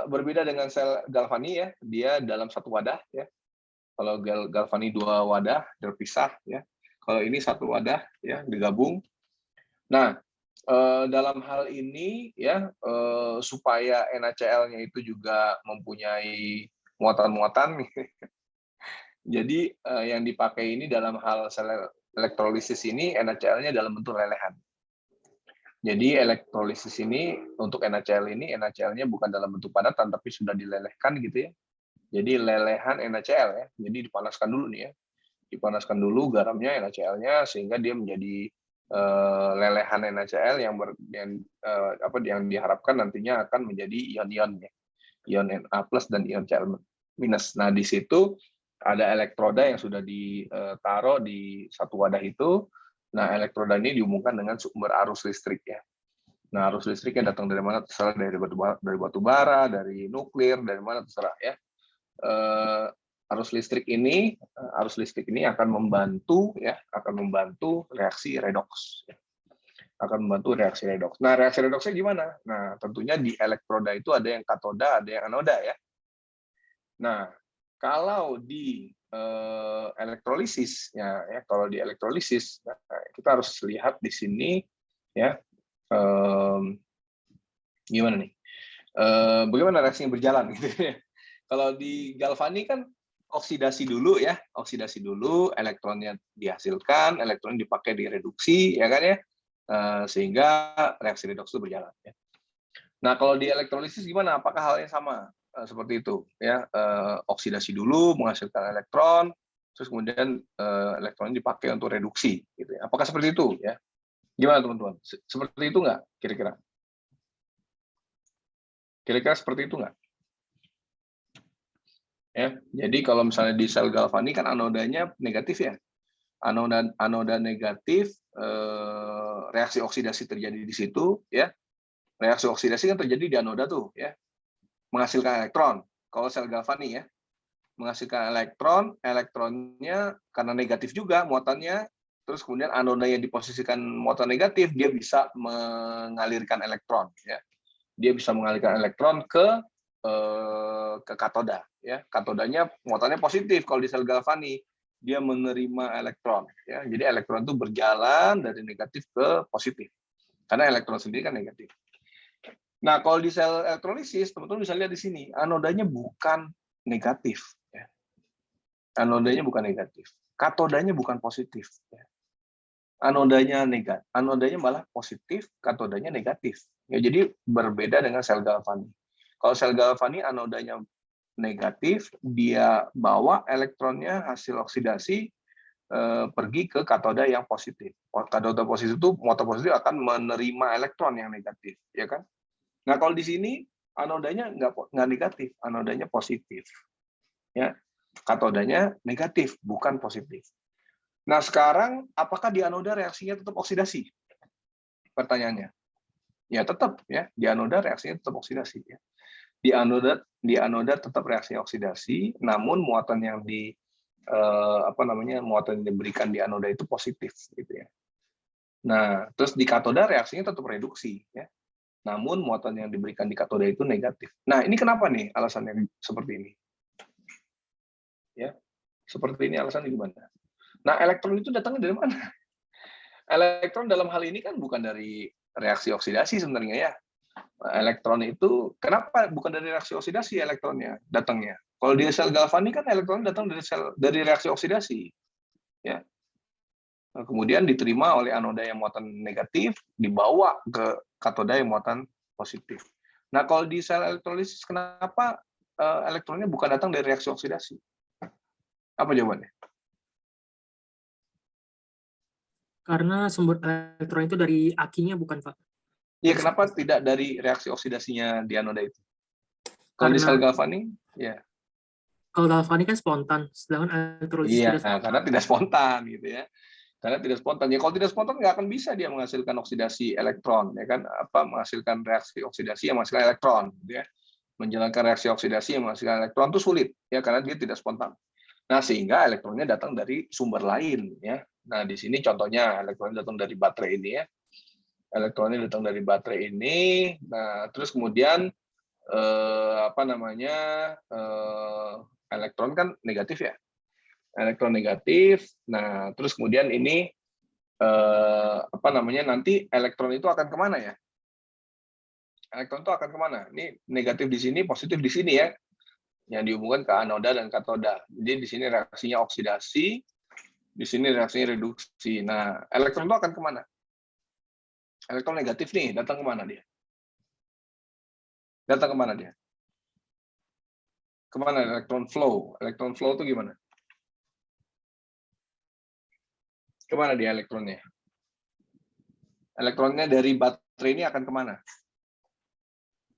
Speaker 1: berbeda dengan sel galvani ya, dia dalam satu wadah ya. Kalau galvani dua wadah terpisah ya. Kalau ini satu wadah ya digabung. Nah, Dalam hal ini ya supaya NaCl-nya itu juga mempunyai muatan-muatan. Jadi yang dipakai ini dalam hal sel elektrolisis ini NaCl-nya dalam bentuk lelehan. Jadi elektrolisis ini untuk NaCl ini NaCl-nya bukan dalam bentuk padatan tapi sudah dilelehkan gitu ya. Jadi lelehan NaCl ya. Jadi dipanaskan dulu nih ya. Dipanaskan dulu garamnya NaCl-nya sehingga dia menjadi lelehan NaCl yang diharapkan nantinya akan menjadi ion-ion ya. Ion Na+ dan ion Cl-. Nah, di situ ada elektroda yang sudah ditaruh di satu wadah itu. Nah, elektroda ini dihubungkan dengan sumber arus listrik ya. Nah, arus listriknya datang dari mana terserah, dari batu bara, dari nuklir, dari mana terserah ya. Arus listrik ini akan membantu reaksi redoks. Akan membantu reaksi redoks. Nah, reaksi redoksnya gimana? Nah, tentunya di elektroda itu ada yang katoda, ada yang anoda ya. Nah, kalau di elektrolisis ya, kalau di elektrolisis kita harus lihat di sini ya, gimana nih? Bagaimana reaksinya berjalan gitu ya. Kalau di galvani kan oksidasi dulu ya, oksidasi dulu, elektronnya dihasilkan, elektron dipakai di reduksi ya kan ya, sehingga reaksi redoks itu berjalan ya. Nah, kalau di elektrolisis gimana? Apakah halnya sama seperti itu ya? Oksidasi dulu menghasilkan elektron, terus kemudian elektronnya dipakai untuk reduksi gitu ya. Apakah seperti itu ya? Gimana teman-teman? Seperti itu nggak kira-kira? Kira-kira seperti itu nggak? Ya, jadi kalau misalnya di sel galvani kan anodanya negatif ya, anoda negatif, reaksi oksidasi terjadi di situ ya, reaksi oksidasi kan terjadi di anoda tuh ya, menghasilkan elektron. Kalau sel galvani ya, menghasilkan elektron, elektronnya karena negatif juga muatannya, terus kemudian anoda yang diposisikan muatan negatif, dia bisa mengalirkan elektron ya, dia bisa mengalirkan elektron ke katoda ya. Katodanya muatannya positif kalau di sel galvani, dia menerima elektron ya. Jadi elektron itu berjalan dari negatif ke positif karena elektron sendiri kan negatif. Nah, kalau di sel elektrolisis teman-teman bisa lihat di sini anodanya bukan negatif ya. Anodanya bukan negatif, katodanya bukan positif ya. Anodanya negatif, anodanya malah positif, katodanya negatif ya. Jadi berbeda dengan sel galvani. Kalau sel galvani anodanya negatif, dia bawa elektronnya hasil oksidasi pergi ke katoda yang positif. Katoda positif itu muatan positif akan menerima elektron yang negatif, ya kan? Nah, kalau di sini anodanya nggak negatif, anodanya positif, ya. Katodanya negatif, bukan positif. Nah, sekarang apakah di anoda reaksinya tetap oksidasi? Pertanyaannya. Ya tetap ya, di anoda reaksinya tetap oksidasi ya. Di anoda tetap reaksi oksidasi, namun muatan yang muatan yang diberikan di anoda itu positif gitu ya. Nah, terus di katoda reaksinya tetap reduksi ya. Namun muatan yang diberikan di katoda itu negatif. Nah, ini kenapa nih alasannya seperti ini? Ya. Seperti ini alasannya gimana? Nah, elektron itu datangnya dari mana? Elektron dalam hal ini kan bukan dari reaksi oksidasi sebenarnya ya. Elektron itu kenapa bukan dari reaksi oksidasi elektronnya datangnya? Kalau di sel galvani kan elektron datang dari reaksi oksidasi, ya. Nah, kemudian diterima oleh anoda yang muatan negatif, dibawa ke katoda yang muatan positif. Nah, kalau di sel elektrolisis kenapa elektronnya bukan datang dari reaksi oksidasi? Apa jawabannya?
Speaker 2: Karena sumber elektron itu dari akinya bukan, Pak?
Speaker 1: Iya, kenapa tidak dari reaksi oksidasinya di anoda itu? Kalau di sel galvani, ya.
Speaker 2: Kalau galvani kan spontan, sedangkan elektrolisis tidak spontan.
Speaker 1: Karena tidak spontan gitu ya. Karena tidak spontan. Ya kalau tidak spontan nggak akan bisa dia menghasilkan oksidasi elektron, ya kan? Menghasilkan reaksi oksidasi yang menghasilkan elektron, gitu ya. Menjalankan reaksi oksidasi yang menghasilkan elektron itu sulit, ya karena dia tidak spontan. Nah, sehingga elektronnya datang dari sumber lain, ya. Nah, di sini contohnya elektronnya datang dari baterai ini ya. Elektronnya datang dari baterai ini. Nah, terus kemudian elektron kan negatif ya. Elektron negatif. Nah, terus kemudian ini nanti elektron itu akan kemana ya? Elektron itu akan kemana? Ini negatif di sini, positif di sini ya, yang dihubungkan ke anoda dan katoda. Jadi di sini reaksinya oksidasi, di sini reaksinya reduksi. Nah, elektron itu akan kemana? Elektron negatif nih, datang kemana dia? Datang kemana dia? Kemana elektron flow? Elektron flow itu gimana? Kemana dia elektronnya? Elektronnya dari baterai ini akan kemana?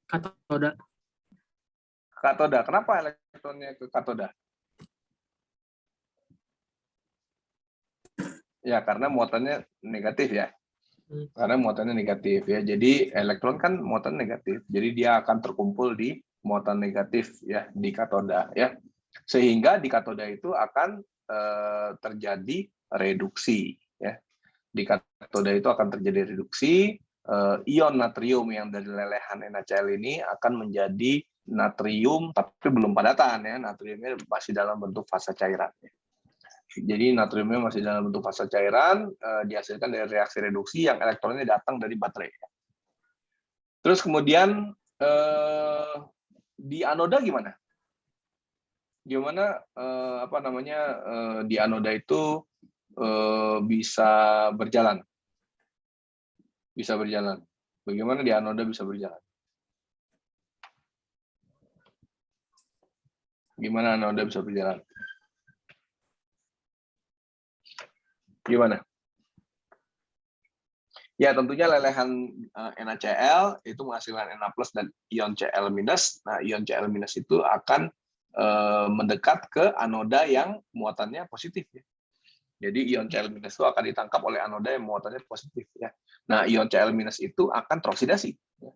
Speaker 2: Katoda.
Speaker 1: Katoda. Kenapa elektronnya ke katoda? Ya, karena muatannya negatif ya. Karena muatannya negatif ya. Jadi elektron kan muatan negatif. Jadi dia akan terkumpul di muatan negatif ya di katoda ya. Sehingga di katoda itu akan terjadi reduksi ya. Di katoda itu akan terjadi reduksi, ion natrium yang dari lelehan NaCl ini akan menjadi natrium tapi belum padatan ya. Natriumnya masih dalam bentuk fasa cairan. Jadi natriumnya masih dalam bentuk fasa cairan, dihasilkan dari reaksi reduksi yang elektronnya datang dari baterai. Terus kemudian di anoda gimana? Gimana di anoda itu bisa berjalan? Bisa berjalan. Bagaimana di anoda bisa berjalan? Gimana anoda bisa berjalan? Gimana? Ya, tentunya lelehan NaCl itu menghasilkan Na+ dan ion Cl-. Nah, ion Cl- itu akan mendekat ke anoda yang muatannya positif ya. Jadi ion Cl- itu akan ditangkap oleh anoda yang muatannya positif ya. Nah, ion Cl- itu akan teroksidasi. Ya.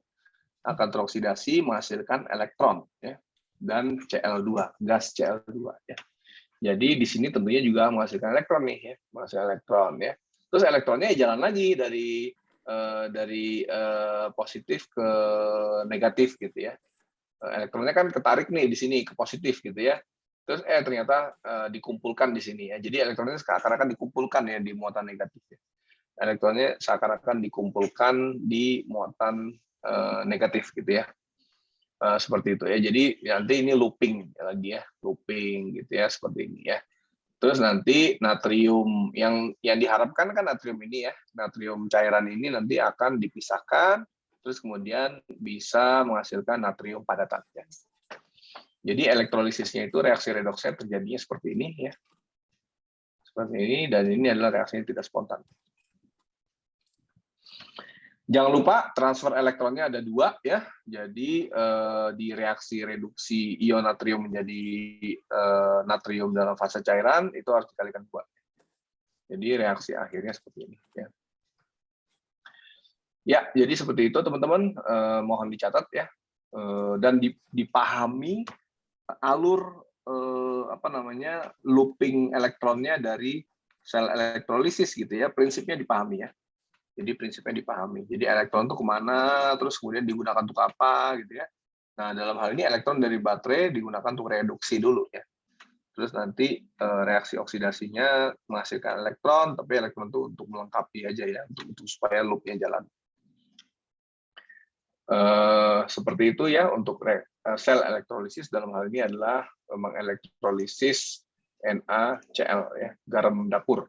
Speaker 1: Akan teroksidasi menghasilkan elektron ya. Dan Cl2, gas Cl2 ya. Jadi di sini tentunya juga menghasilkan elektron nih ya, menghasilkan elektron ya. Terus elektronnya jalan lagi dari positif ke negatif gitu ya. Elektronnya kan ketarik nih di sini ke positif gitu ya. Terus ternyata dikumpulkan di sini ya. Jadi elektronnya seakan-akan dikumpulkan ya di muatan negatif ya. Elektronnya seakan-akan dikumpulkan di muatan negatif gitu ya. Seperti itu ya. Jadi nanti ini looping lagi ya, looping gitu ya, seperti ini ya. Terus nanti natrium yang diharapkan kan natrium ini ya, natrium cairan ini nanti akan dipisahkan, terus kemudian bisa menghasilkan natrium padatan. Ya. Jadi elektrolisisnya itu reaksi redoksnya terjadinya seperti ini ya, seperti ini, dan ini adalah reaksinya tidak spontan. Jangan lupa transfer elektronnya ada 2 ya. Jadi di reaksi reduksi ion natrium menjadi natrium dalam fase cairan itu harus dikalikan 2. Jadi reaksi akhirnya seperti ini ya. Ya, jadi seperti itu teman-teman, mohon dicatat ya. Dan dipahami alur looping elektronnya dari sel elektrolisis gitu ya. Prinsipnya dipahami ya. Jadi prinsipnya dipahami. Jadi elektron itu kemana, terus kemudian digunakan untuk apa, gitu ya. Nah, dalam hal ini elektron dari baterai digunakan untuk reduksi dulu ya. Terus nanti reaksi oksidasinya menghasilkan elektron, tapi elektron itu untuk melengkapi aja ya, untuk supaya loop-nya jalan. Seperti itu ya untuk sel elektrolisis dalam hal ini adalah mengelektrolisis NaCl ya, garam dapur,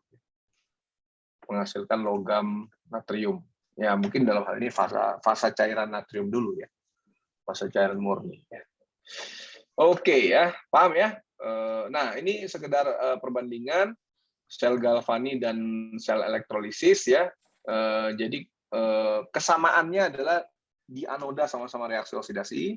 Speaker 1: menghasilkan logam natrium. Ya, mungkin dalam hal ini fasa cairan natrium dulu ya. Fasa cairan murni ya. Oke ya, paham ya? Nah, ini sekedar perbandingan sel galvani dan sel elektrolisis ya. Jadi kesamaannya adalah di anoda sama-sama reaksi oksidasi,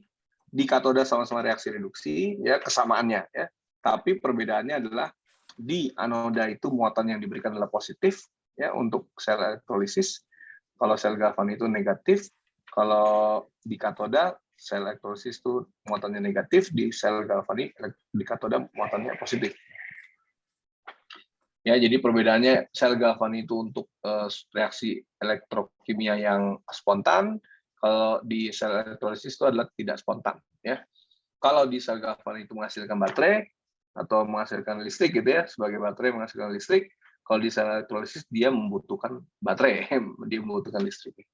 Speaker 1: di katoda sama-sama reaksi reduksi ya, kesamaannya ya. Tapi perbedaannya adalah di anoda itu muatan yang diberikan adalah positif ya untuk sel elektrolisis. Kalau sel galvani itu negatif, kalau di katoda sel elektrolisis itu muatannya negatif, di sel galvani di katoda muatannya positif. Ya, jadi perbedaannya sel galvani itu untuk reaksi elektrokimia yang spontan, kalau di sel elektrolisis itu adalah tidak spontan ya. Kalau di sel galvani itu menghasilkan baterai atau menghasilkan listrik gitu ya, sebagai baterai menghasilkan listrik, Kalau di sel elektrolisis dia membutuhkan baterai, dia membutuhkan listrik.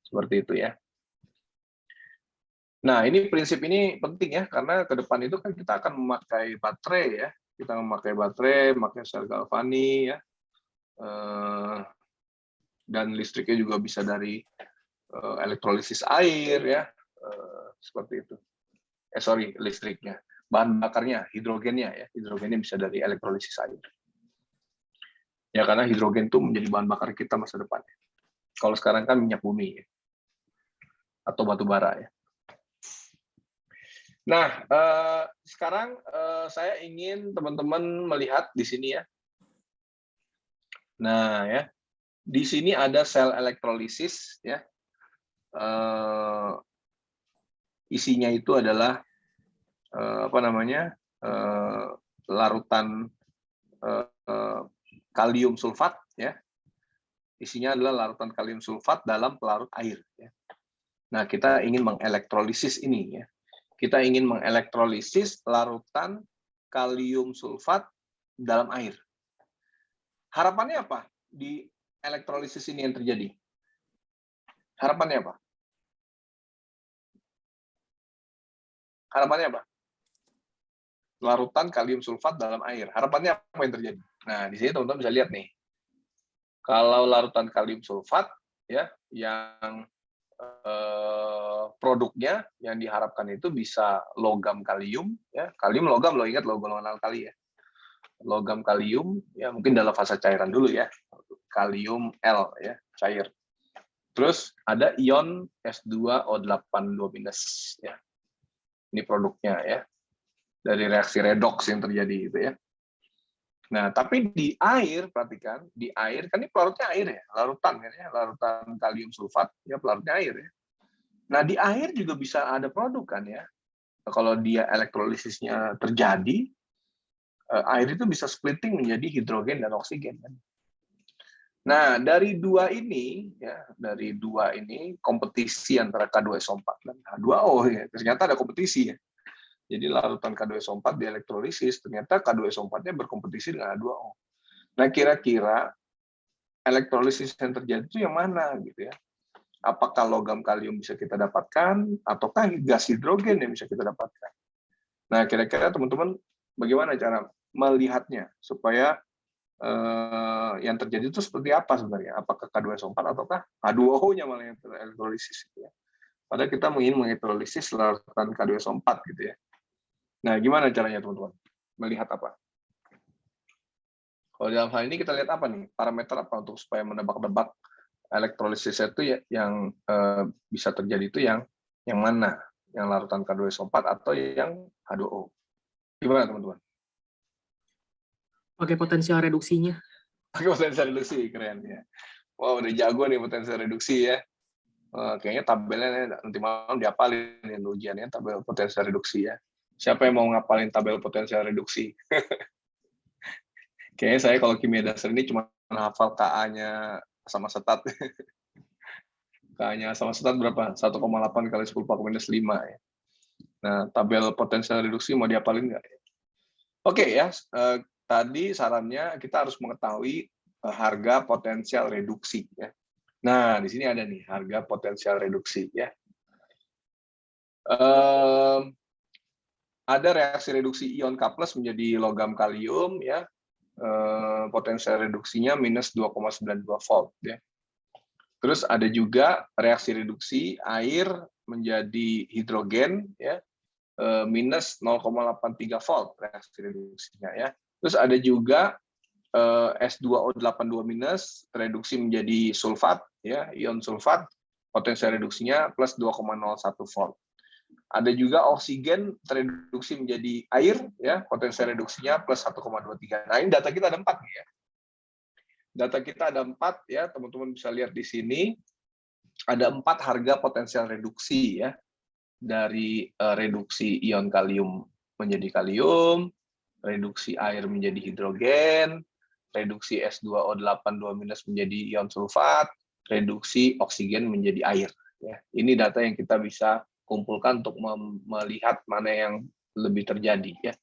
Speaker 1: Seperti itu ya. Nah, ini prinsip ini penting ya, karena ke depan itu kan kita akan memakai baterai ya. Kita memakai baterai, memakai sel galvani ya. Dan listriknya juga bisa dari elektrolisis air ya. Seperti itu. Listriknya. Bahan bakarnya, hidrogennya ya. Hidrogennya bisa dari elektrolisis air. Ya, karena hidrogen itu menjadi bahan bakar kita masa depan. Kalau sekarang kan minyak bumi ya. Atau batu bara ya. Nah, sekarang saya ingin teman-teman melihat di sini ya. Nah, ya, di sini ada sel elektrolisis ya. Isinya itu adalah larutan kalium sulfat ya. Isinya adalah larutan kalium sulfat dalam pelarut air ya. Nah, kita ingin mengelektrolisis ini ya. Kita ingin mengelektrolisis larutan kalium sulfat dalam air. Harapannya apa di elektrolisis ini yang terjadi? Harapannya apa? Harapannya apa? Larutan kalium sulfat dalam air. Harapannya apa yang terjadi? Nah, di sini teman-teman bisa lihat nih. Kalau larutan kalium sulfat ya yang produknya yang diharapkan itu bisa logam kalium ya. Kalium logam loh, ingat loh golongan alkali ya. Logam kalium ya, mungkin dalam fase cairan dulu ya. Kalium L ya, cair. Terus ada ion S2O8 2- ya. Ini produknya ya. Dari reaksi redoks yang terjadi gitu ya. Nah, tapi di air, perhatikan, di air, kan ini pelarutnya air ya, larutan ya, larutan kalium sulfat, ya pelarutnya air ya. Nah, di air juga bisa ada produk kan ya. Kalau dia elektrolisisnya terjadi, air itu bisa splitting menjadi hidrogen dan oksigen kan. Nah, dari dua ini, kompetisi antara K2SO4 dan H2O ya. Ternyata ada kompetisi ya. Jadi larutan K2SO4 di elektrolisis, ternyata K2SO4-nya berkompetisi dengan H2O. Nah, kira-kira elektrolisis yang terjadi itu yang mana gitu ya? Apakah logam kalium bisa kita dapatkan, ataukah gas hidrogen yang bisa kita dapatkan? Nah, kira-kira teman-teman bagaimana cara melihatnya supaya yang terjadi itu seperti apa sebenarnya? Apakah K2SO4 ataukah H2O-nya malah yang terelektrolisis gitu ya? Padahal kita ingin mengelektrolisis larutan K2SO4 gitu ya. Nah, gimana caranya teman-teman? Melihat apa? Kalau dalam hal ini kita lihat apa nih? Parameter apa untuk supaya menebak-nebak elektrolisis itu ya, yang bisa terjadi itu yang mana? Yang larutan K2SO4 atau yang H2O? Gimana teman-teman?
Speaker 2: Pakai potensial reduksinya.
Speaker 1: Pakai potensial reduksi, keren ya. Wow, udah jago nih potensial reduksi ya. Kayaknya tabelnya nanti malam diapalin nih ujiannya, tabel potensial reduksi ya. Siapa yang mau ngapalin tabel potensial reduksi? Kayaknya saya kalau kimia dasar ini cuma hafal KA-nya sama setat. KA-nya sama setat berapa? 1,8 kali 10 power minus 5 ya. Nah, tabel potensial reduksi mau diapalin nggak? Oke ya, tadi sarannya kita harus mengetahui harga potensial reduksi ya. Nah, di sini ada nih harga potensial reduksi ya. Ada reaksi reduksi ion K+ menjadi logam kalium ya. Potensial reduksinya minus 2,92 volt ya. Terus ada juga reaksi reduksi air menjadi hidrogen ya. Minus 0,83 volt reaksi reduksinya ya. Terus ada juga S2O8 2- reduksi menjadi sulfat ya, ion sulfat, potensial reduksinya plus 2,01 volt. Ada juga oksigen tereduksi menjadi air ya, potensial reduksinya plus 1,23. Nah, ini data kita ada 4 nih ya. Data kita ada 4 ya, teman-teman bisa lihat di sini ada 4 harga potensial reduksi ya. Dari reduksi ion kalium menjadi kalium, reduksi air menjadi hidrogen, reduksi S2O8 2- menjadi ion sulfat, reduksi oksigen menjadi air. Ya, ini data yang kita bisa kumpulkan untuk melihat mana yang lebih terjadi. Ya.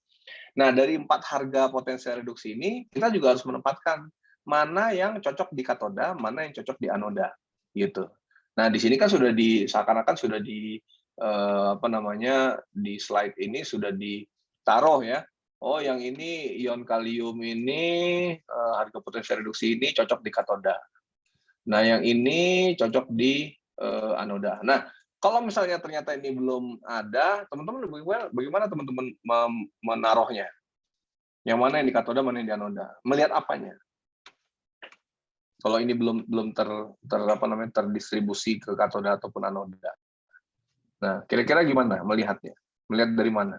Speaker 1: Nah, dari 4 harga potensial reduksi ini, kita juga harus menempatkan mana yang cocok di katoda, mana yang cocok di anoda, gitu. Nah, di sini kan sudah seakan-akan sudah di slide ini sudah ditaruh ya. Oh, yang ini ion kalium ini harga potensial reduksi ini cocok di katoda. Nah, yang ini cocok di anoda. Nah, kalau misalnya ternyata ini belum ada, teman-teman bagaimana teman-teman menaruhnya? Yang mana yang di katoda, mana yang di anoda? Melihat apanya? Kalau ini belum terdistribusi ke katoda ataupun anoda. Nah, kira-kira gimana melihatnya? Melihat dari mana?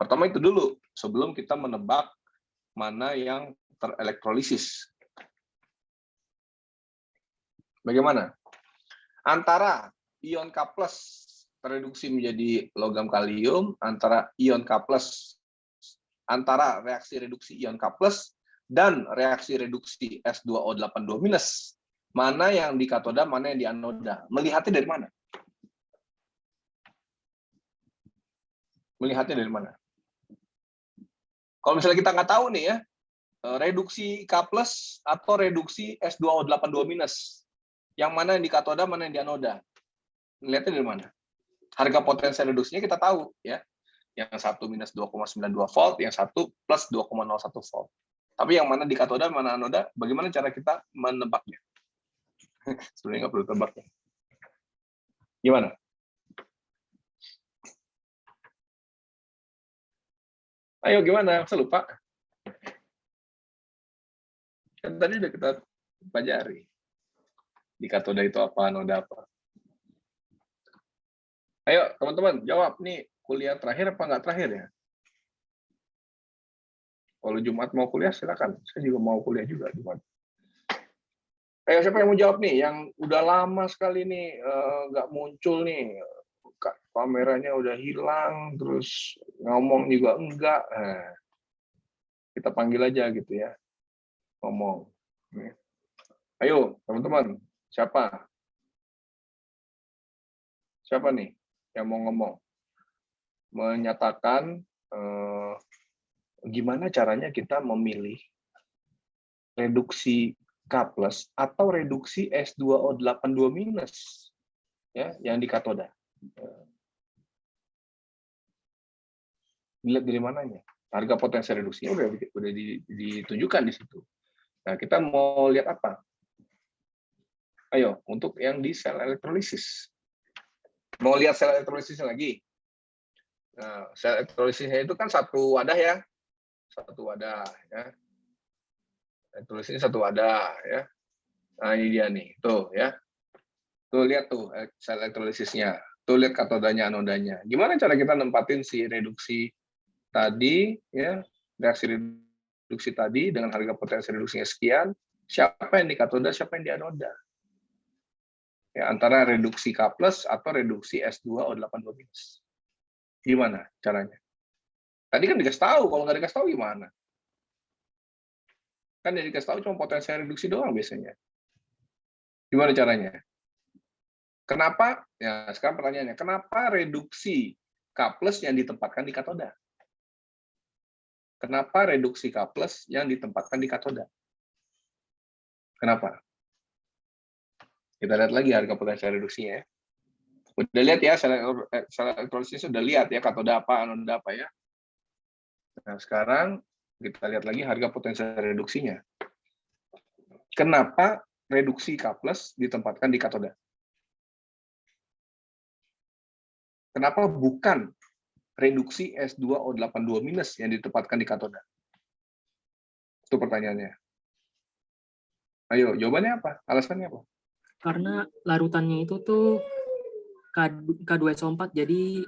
Speaker 1: Pertama itu dulu, sebelum kita menebak mana yang terelektrolisis. Bagaimana? Antara ion K+ tereduksi menjadi logam kalium, antara reaksi reduksi ion K+ dan reaksi reduksi S2O82-, mana yang di katoda, mana yang di anoda. Melihatnya dari mana? Melihatnya dari mana? Kalau misalnya kita nggak tahu nih ya, reduksi K+ atau reduksi S2O82-, yang mana yang di katoda, mana yang di anoda. Melihatnya dari mana? Harga potensial reduksinya kita tahu ya. Yang satu minus 2,92 volt, yang satu plus 2,01 volt. Tapi yang mana di katoda, mana anoda, bagaimana cara kita menebaknya? Sebenarnya nggak perlu tebak ya. Gimana? Ayo gimana? Saya lupa. Kan tadi udah kita pelajari. Di katoda itu apa, anoda apa. Ayo teman-teman, jawab nih, kuliah terakhir apa nggak terakhir ya? Kalau Jumat mau kuliah, silakan. Saya juga mau kuliah juga Jumat. Ayo, siapa yang mau jawab nih? Yang udah lama sekali nih, nggak muncul nih. Kameranya udah hilang, terus ngomong juga enggak. Kita panggil aja gitu ya, ngomong. Ayo, teman-teman, siapa? Siapa nih yang mau ngomong? Menyatakan gimana caranya kita memilih reduksi K+ atau reduksi S2O82- ya, yang di katoda. Dilihat dari mananya? Harga potensial reduksinya udah ditunjukkan di situ. Nah, kita mau lihat apa? Ayo, untuk yang di sel elektrolisis. Mau lihat sel elektrolisisnya lagi? Nah, sel elektrolisisnya itu kan satu wadah ya. Satu wadah ya. Elektrolisisnya satu wadah ya. Nah, ini dia nih. Tuh ya. Tuh lihat tuh sel elektrolisisnya. Tuh lihat katodanya, anodanya. Gimana cara kita nempatin si reduksi tadi ya, reaksi reduksi tadi dengan harga potensi reduksinya sekian, siapa yang di katoda, siapa yang di anoda? Ya, antara reduksi K+ atau reduksi S2O82-. Gimana caranya? Tadi kan dikasih tahu, kalau nggak dikasih tahu gimana? Kan yang dikasih tahu cuma potensi reduksi doang biasanya. Gimana caranya? Kenapa? Ya, sekarang pertanyaannya, kenapa reduksi K+ yang ditempatkan di katoda? Kenapa reduksi K+ yang ditempatkan di katoda? Kenapa? Kita lihat lagi harga potensial reduksinya ya. Udah lihat ya, sel elektrolisis sudah lihat ya, katoda apa, anoda apa ya. Nah, sekarang kita lihat lagi harga potensial reduksinya. Kenapa reduksi K+ ditempatkan di katoda? Kenapa bukan reduksi S2O82- yang ditempatkan di katoda? Itu pertanyaannya. Ayo, jawabannya apa? Alasannya apa?
Speaker 2: Karena larutannya itu tuh K2SO4, jadi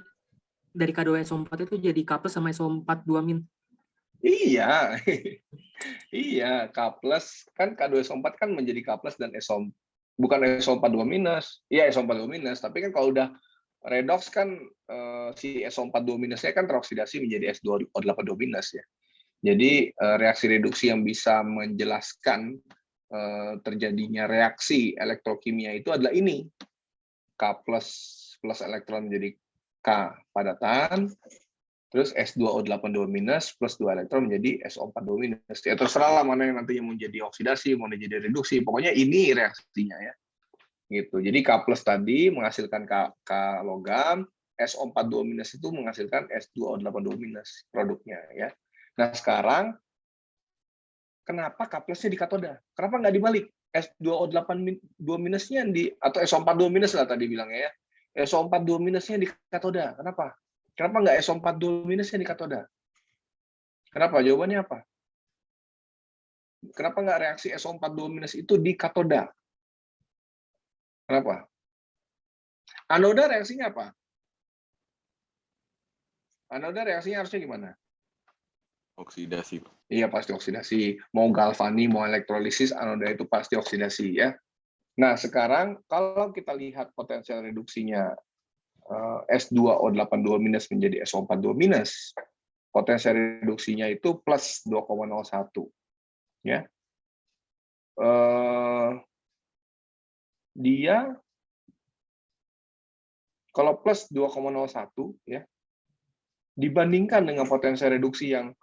Speaker 2: dari K2SO4 itu jadi K+ sama SO4 2-.
Speaker 1: Iya. Iya, K+ kan K2SO4 kan menjadi K+ dan SO, bukan SO42-. Iya, SO42-, tapi kan kalau udah redox kan si SO42-nya kan teroksidasi menjadi S2O82- ya. Jadi reaksi reduksi yang bisa menjelaskan terjadinya reaksi elektrokimia itu adalah ini. K+ plus elektron menjadi K padatan, Terus S2O82 minus plus 2 elektron menjadi SO42 minus. Ya terserah lah mana yang nantinya mau jadi oksidasi, mau jadi reduksi. Pokoknya ini reaksinya ya. Gitu. Jadi K plus tadi menghasilkan K logam, SO42 minus itu menghasilkan S2O82 minus produknya ya. Nah, sekarang kenapa K plusnya di katoda? Kenapa nggak dibalik? S2O82 minusnya atau SO42 minus lah tadi bilangnya ya. SO42 minusnya di katoda. Kenapa? Kenapa nggak SO42 minusnya di katoda? Kenapa? Jawabannya apa? Kenapa nggak reaksi SO42 minus itu di katoda? Kenapa? Anoda reaksinya apa? Anoda reaksinya harusnya gimana?
Speaker 3: Oksidasi, Pak.
Speaker 1: Iya, pasti oksidasi. Mau galvani, mau elektrolisis, anoda itu pasti oksidasi ya. Nah, sekarang kalau kita lihat potensial reduksinya S2O82 minus menjadi SO42 minus, potensial reduksinya itu plus 2,01. Ya. Dia kalau plus 2,01 ya, dibandingkan dengan potensial reduksi yang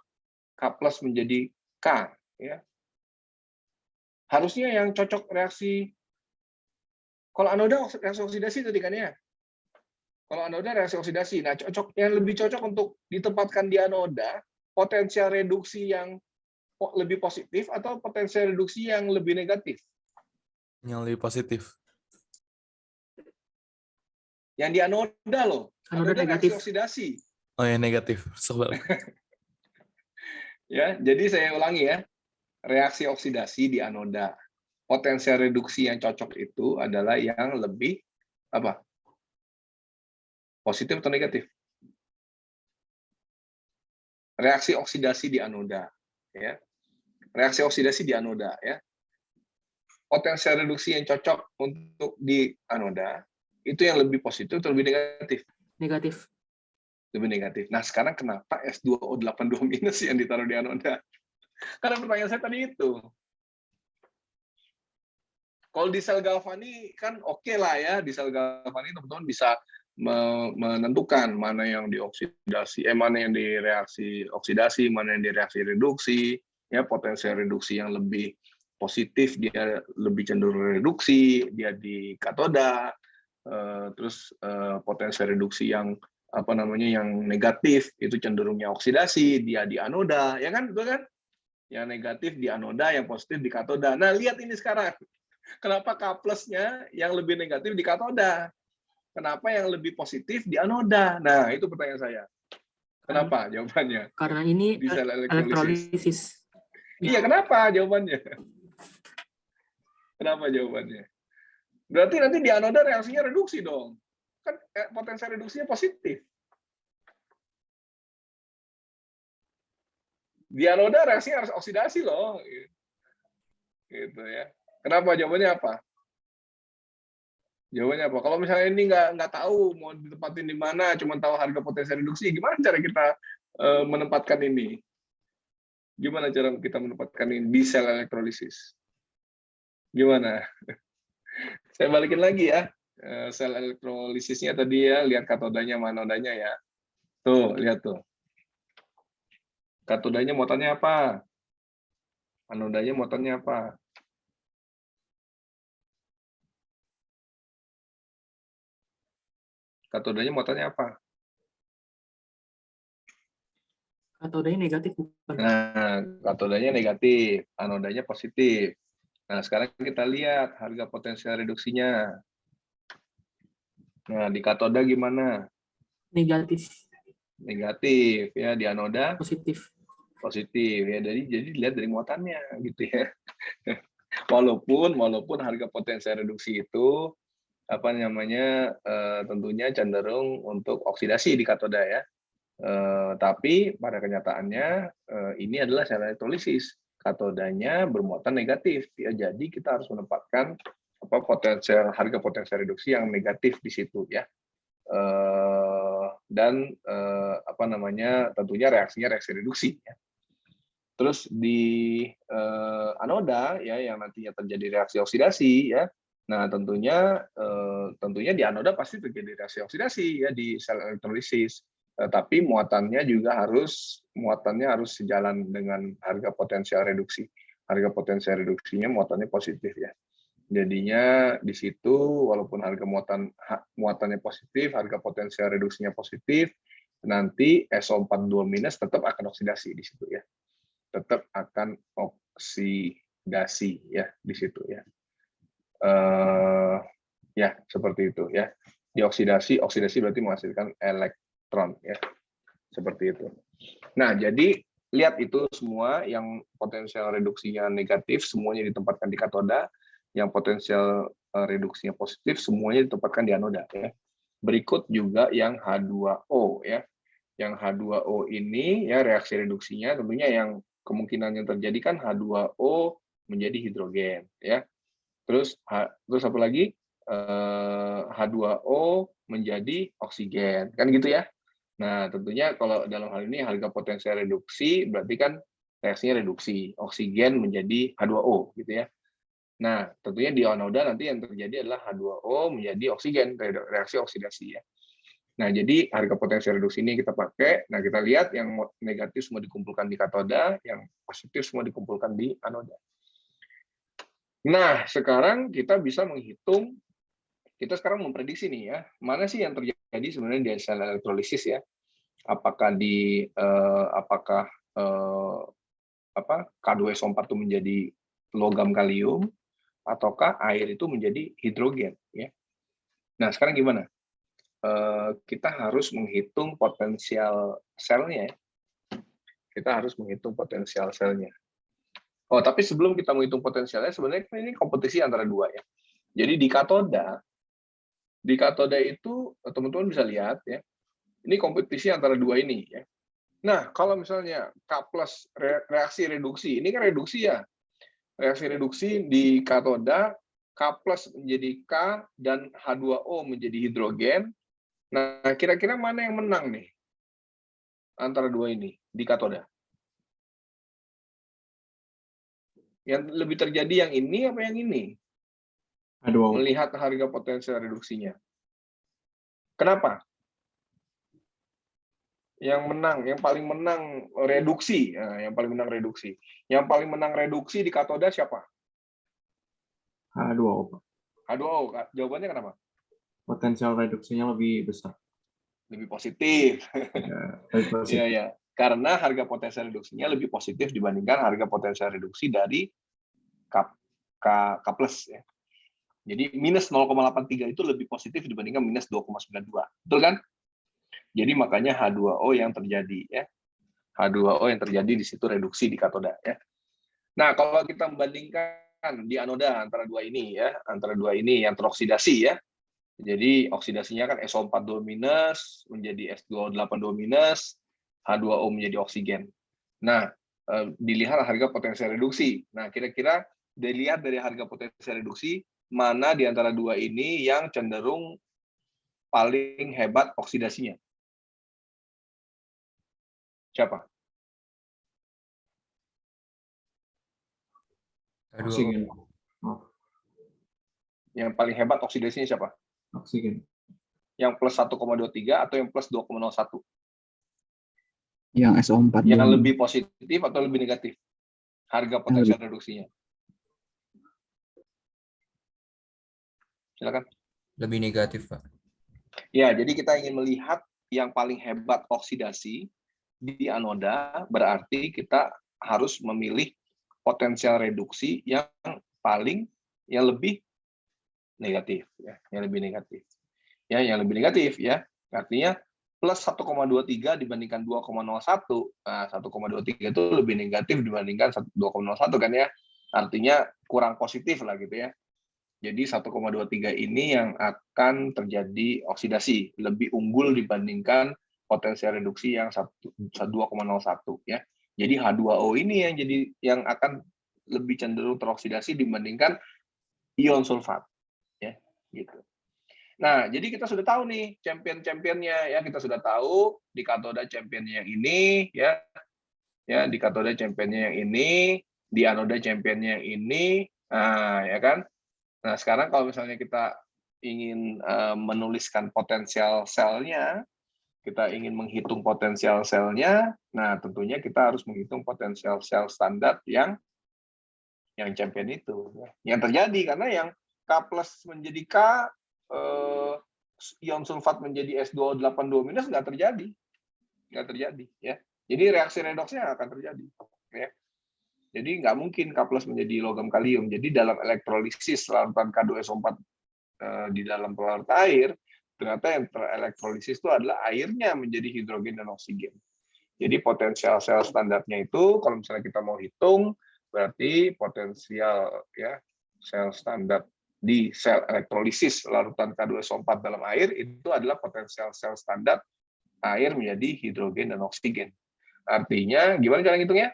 Speaker 1: K plus menjadi K ya. Harusnya yang cocok reaksi kalau anoda reaksi oksidasi tadi kan ya. Kalau anoda reaksi oksidasi, nah yang lebih cocok untuk ditempatkan di anoda, potensial reduksi yang lebih positif atau potensial reduksi yang lebih negatif?
Speaker 5: Yang lebih positif.
Speaker 1: Yang di anoda loh.
Speaker 2: Anoda
Speaker 1: reaksi
Speaker 2: negatif.
Speaker 1: oksidasi.
Speaker 5: Oh ya, negatif. Sebab.
Speaker 1: Ya, jadi saya ulangi ya. Reaksi oksidasi di anoda. Potensial reduksi yang cocok itu adalah yang lebih apa? Positif atau negatif? Reaksi oksidasi di anoda, ya. Reaksi oksidasi di anoda, ya. Potensial reduksi yang cocok untuk di anoda itu yang lebih positif atau lebih negatif?
Speaker 2: Negatif.
Speaker 1: Lebih negatif. Nah, sekarang kenapa S2O82 minus yang ditaruh di anoda? Karena pertanyaan saya tadi itu. Kalau di sel galvani kan oke lah ya, di sel galvani teman-teman bisa menentukan mana yang dioksidasi, mana yang direaksi oksidasi, mana yang direaksi reduksi, ya potensial reduksi yang lebih positif dia lebih cenderung reduksi, dia di katoda, terus potensial reduksi yang apa namanya yang negatif itu cenderungnya oksidasi, dia di anoda, ya kan, betul kan? Yang negatif di anoda, yang positif di katoda. Nah, lihat ini sekarang. Kenapa K plusnya yang lebih negatif di katoda? Kenapa yang lebih positif di anoda? Nah, itu pertanyaan saya. Kenapa jawabannya?
Speaker 2: Karena ini
Speaker 1: Di sel
Speaker 2: elektrolisis.
Speaker 1: Iya, kenapa jawabannya? Kenapa jawabannya? Berarti nanti di anoda reaksinya reduksi dong. Kan potensial reduksinya positif. Di anoda reaksinya harus oksidasi loh. Gitu ya. Kenapa? Jawabannya apa? Jawabannya apa? Kalau misalnya ini nggak tahu mau ditempatin di mana, cuma tahu harga potensial reduksi, gimana cara kita menempatkan ini? Gimana cara kita menempatkan ini di sel elektrolisis? Gimana? Saya balikin lagi ya. Sel elektrolisisnya tadi ya, lihat katodanya, manodanya ya. Tuh, lihat tuh. Katodanya muatannya apa? Anodanya muatannya apa? Katodanya muatannya apa?
Speaker 2: Katodanya negatif bukan?
Speaker 1: Nah, katodanya negatif, anodanya positif. Nah, sekarang kita lihat harga potensial reduksinya. Nah, di katoda gimana?
Speaker 2: Negatif.
Speaker 1: Negatif ya, di anoda
Speaker 2: Positif.
Speaker 1: positif ya. Jadi lihat dari muatannya gitu ya. Walaupun harga potensial reduksi itu apa namanya tentunya cenderung untuk oksidasi di katoda ya. Tapi pada kenyataannya ini adalah sel elektrolisis, katodanya bermuatan negatif ya, jadi kita harus menempatkan harga potensial reduksi yang negatif di situ ya, dan apa namanya tentunya reaksinya reaksi reduksi ya. Terus di anoda ya yang nantinya terjadi reaksi oksidasi ya. Nah, tentunya di anoda pasti terjadi reaksi oksidasi ya di sel elektrolisis. Tapi muatannya harus sejalan dengan harga potensial reduksi. Harga potensial reduksinya muatannya positif ya. Jadinya di situ walaupun harga muatannya positif, harga potensial reduksinya positif, nanti SO42- tetap akan oksidasi di situ ya. Tetap akan oksidasi ya di situ ya. Ya seperti itu ya. Dioksidasi berarti menghasilkan elektron ya. Seperti itu. Nah, jadi lihat itu semua yang potensial reduksinya negatif semuanya ditempatkan di katoda, yang potensial reduksinya positif semuanya ditempatkan di anoda ya. Berikut juga yang H2O ya. Yang H2O ini ya reaksi reduksinya tentunya yang kemungkinan yang terjadi kan H2O menjadi hidrogen ya. Terus apa lagi? H2O menjadi oksigen kan gitu ya. Nah, tentunya kalau dalam hal ini harga potensial reduksi berarti kan reaksinya reduksi, oksigen menjadi H2O gitu ya. Nah, tentunya di anoda nanti yang terjadi adalah H2O menjadi oksigen, reaksi oksidasi ya. Nah, jadi harga potensial reduksi ini kita pakai. Nah, kita lihat yang negatif semua dikumpulkan di katoda, yang positif semua dikumpulkan di anoda. Nah, sekarang kita bisa menghitung, kita sekarang memprediksi nih ya, mana sih yang terjadi sebenarnya di sel elektrolisis ya. Apakah K2SO4 itu menjadi logam kalium ataukah air itu menjadi hidrogen ya. Nah, sekarang gimana? Kita harus menghitung potensial selnya. Kita harus menghitung potensial selnya. Oh, tapi sebelum kita menghitung potensialnya, sebenarnya ini kompetisi antara dua ya. Jadi di katoda itu teman-teman bisa lihat ya. Ini kompetisi antara dua ini ya. Nah, kalau misalnya K+ reaksi reduksi, ini kan reduksi ya. Reaksi reduksi di katoda, K+ menjadi K dan H2O menjadi hidrogen. Nah, kira-kira mana yang menang nih antara dua ini di katoda? Yang lebih terjadi yang ini apa yang ini?
Speaker 6: Aduh,
Speaker 1: Melihat harga potensial reduksinya. Kenapa? Yang paling menang reduksi. Nah, yang paling menang reduksi. Yang paling menang reduksi di katoda siapa?
Speaker 6: H2O, Pak.
Speaker 1: H2O. Jawabannya kenapa?
Speaker 6: Potensial reduksinya lebih besar.
Speaker 1: Lebih positif.
Speaker 6: Ya, lebih positif.
Speaker 1: Iya, ya. Karena harga potensial reduksinya lebih positif dibandingkan harga potensial reduksi dari K+ ya. Jadi minus 0,83 itu lebih positif dibandingkan minus 2,92. Betul kan? Jadi makanya H2O yang terjadi ya. H2O yang terjadi di situ reduksi di katoda ya. Nah, kalau kita membandingkan di anoda antara dua ini ya, antara dua ini yang teroksidasi ya. Jadi oksidasinya kan SO42- menjadi S2O82-, H2O menjadi oksigen. Nah, dilihat harga potensial reduksi. Nah, kira-kira dilihat dari harga potensial reduksi, mana di antara dua ini yang cenderung paling hebat oksidasinya? Siapa?
Speaker 6: Oksigen. Oh,
Speaker 1: Yang paling hebat oksidasinya siapa?
Speaker 6: oksigen.
Speaker 1: Yang plus 1,23 atau yang plus 2,01?
Speaker 7: Yang SO4
Speaker 1: Yang
Speaker 7: doang.
Speaker 1: lebih positif atau lebih negatif? Harga potensial reduksinya. Silakan.
Speaker 8: Lebih negatif, Pak.
Speaker 1: Ya, jadi kita ingin melihat yang paling hebat oksidasi di anoda, berarti kita harus memilih potensial reduksi yang lebih negatif ya, yang lebih negatif. Ya, yang lebih negatif ya. Artinya plus 1,23 dibandingkan 2,01. Nah, 1,23 itu lebih negatif dibandingkan 2,01 kan ya. Artinya kurang positif lah gitu ya. Jadi 1,23 ini yang akan terjadi oksidasi, lebih unggul dibandingkan potensial reduksi yang 2,01 ya. Jadi H2O ini yang akan lebih cenderung teroksidasi dibandingkan ion sulfat ya, gitu. Nah, jadi kita sudah tahu nih champion-championnya ya, kita sudah tahu di katoda championnya yang ini ya. Ya, di katoda championnya yang ini, di anoda championnya yang ini. Nah, ya kan? Nah, sekarang kalau misalnya kita ingin menuliskan potensial selnya, kita ingin menghitung potensial selnya, nah tentunya kita harus menghitung potensial sel standar yang champion itu. Yang terjadi karena yang K plus menjadi K, ion sulfat menjadi S2O82- nggak terjadi. Nggak terjadi. Ya. Jadi reaksi redoksnya akan terjadi. Ya. Jadi nggak mungkin K plus menjadi logam kalium. Jadi dalam elektrolisis larutan K2SO4 di dalam pelarut air, ternyata yang terelektrolisis itu adalah airnya menjadi hidrogen dan oksigen. Jadi potensial sel standarnya itu, kalau misalnya kita mau hitung, berarti potensial ya sel standar di sel elektrolisis larutan K2SO4 dalam air itu adalah potensial sel standar air menjadi hidrogen dan oksigen. Artinya, gimana cara ngitungnya?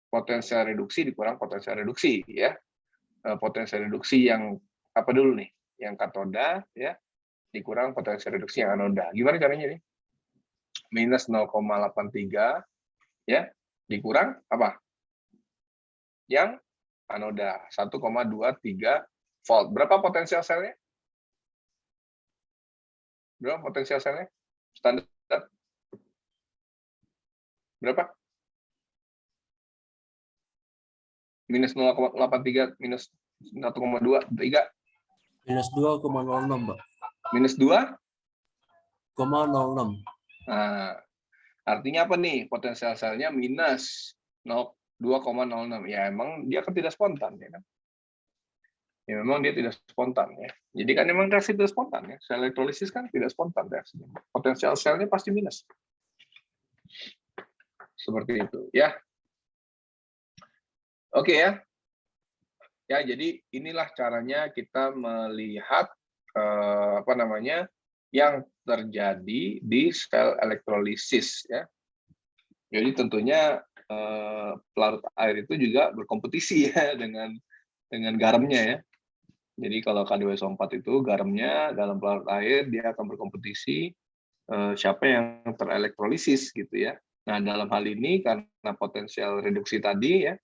Speaker 1: Potensial reduksi dikurang potensial reduksi, ya. Potensial reduksi yang apa dulu nih? Yang katoda, ya, dikurang potensial reduksi yang anoda. Gimana caranya nih? Minus 0,83, ya, dikurang apa? Yang anoda 1,23 volt. Berapa potensial selnya? Berapa potensial selnya? Standar berapa? Minus 0,83 minus 1,23.
Speaker 4: Minus 2,06, Pak.
Speaker 1: Minus 2,06.
Speaker 4: 2,06.
Speaker 1: Nah, artinya apa nih? Potensial selnya minus 2,06. Ya, emang dia kan tidak spontan, ya kan? Ya, memang dia tidak spontan, ya. Jadi kan memang reaksi tidak spontan, ya. Sel elektrolisis kan tidak spontan reaksinya. Potensial selnya pasti minus. Seperti itu, ya. Oke, ya. Ya, jadi inilah caranya kita melihat apa namanya yang terjadi di sel elektrolisis, ya. Jadi tentunya pelarut air itu juga berkompetisi ya dengan garamnya, ya. Jadi kalau K2SO4 itu garamnya dalam pelarut air dia akan berkompetisi siapa yang terelektrolisis gitu ya. Nah, dalam hal ini karena potensial reduksi tadi ya,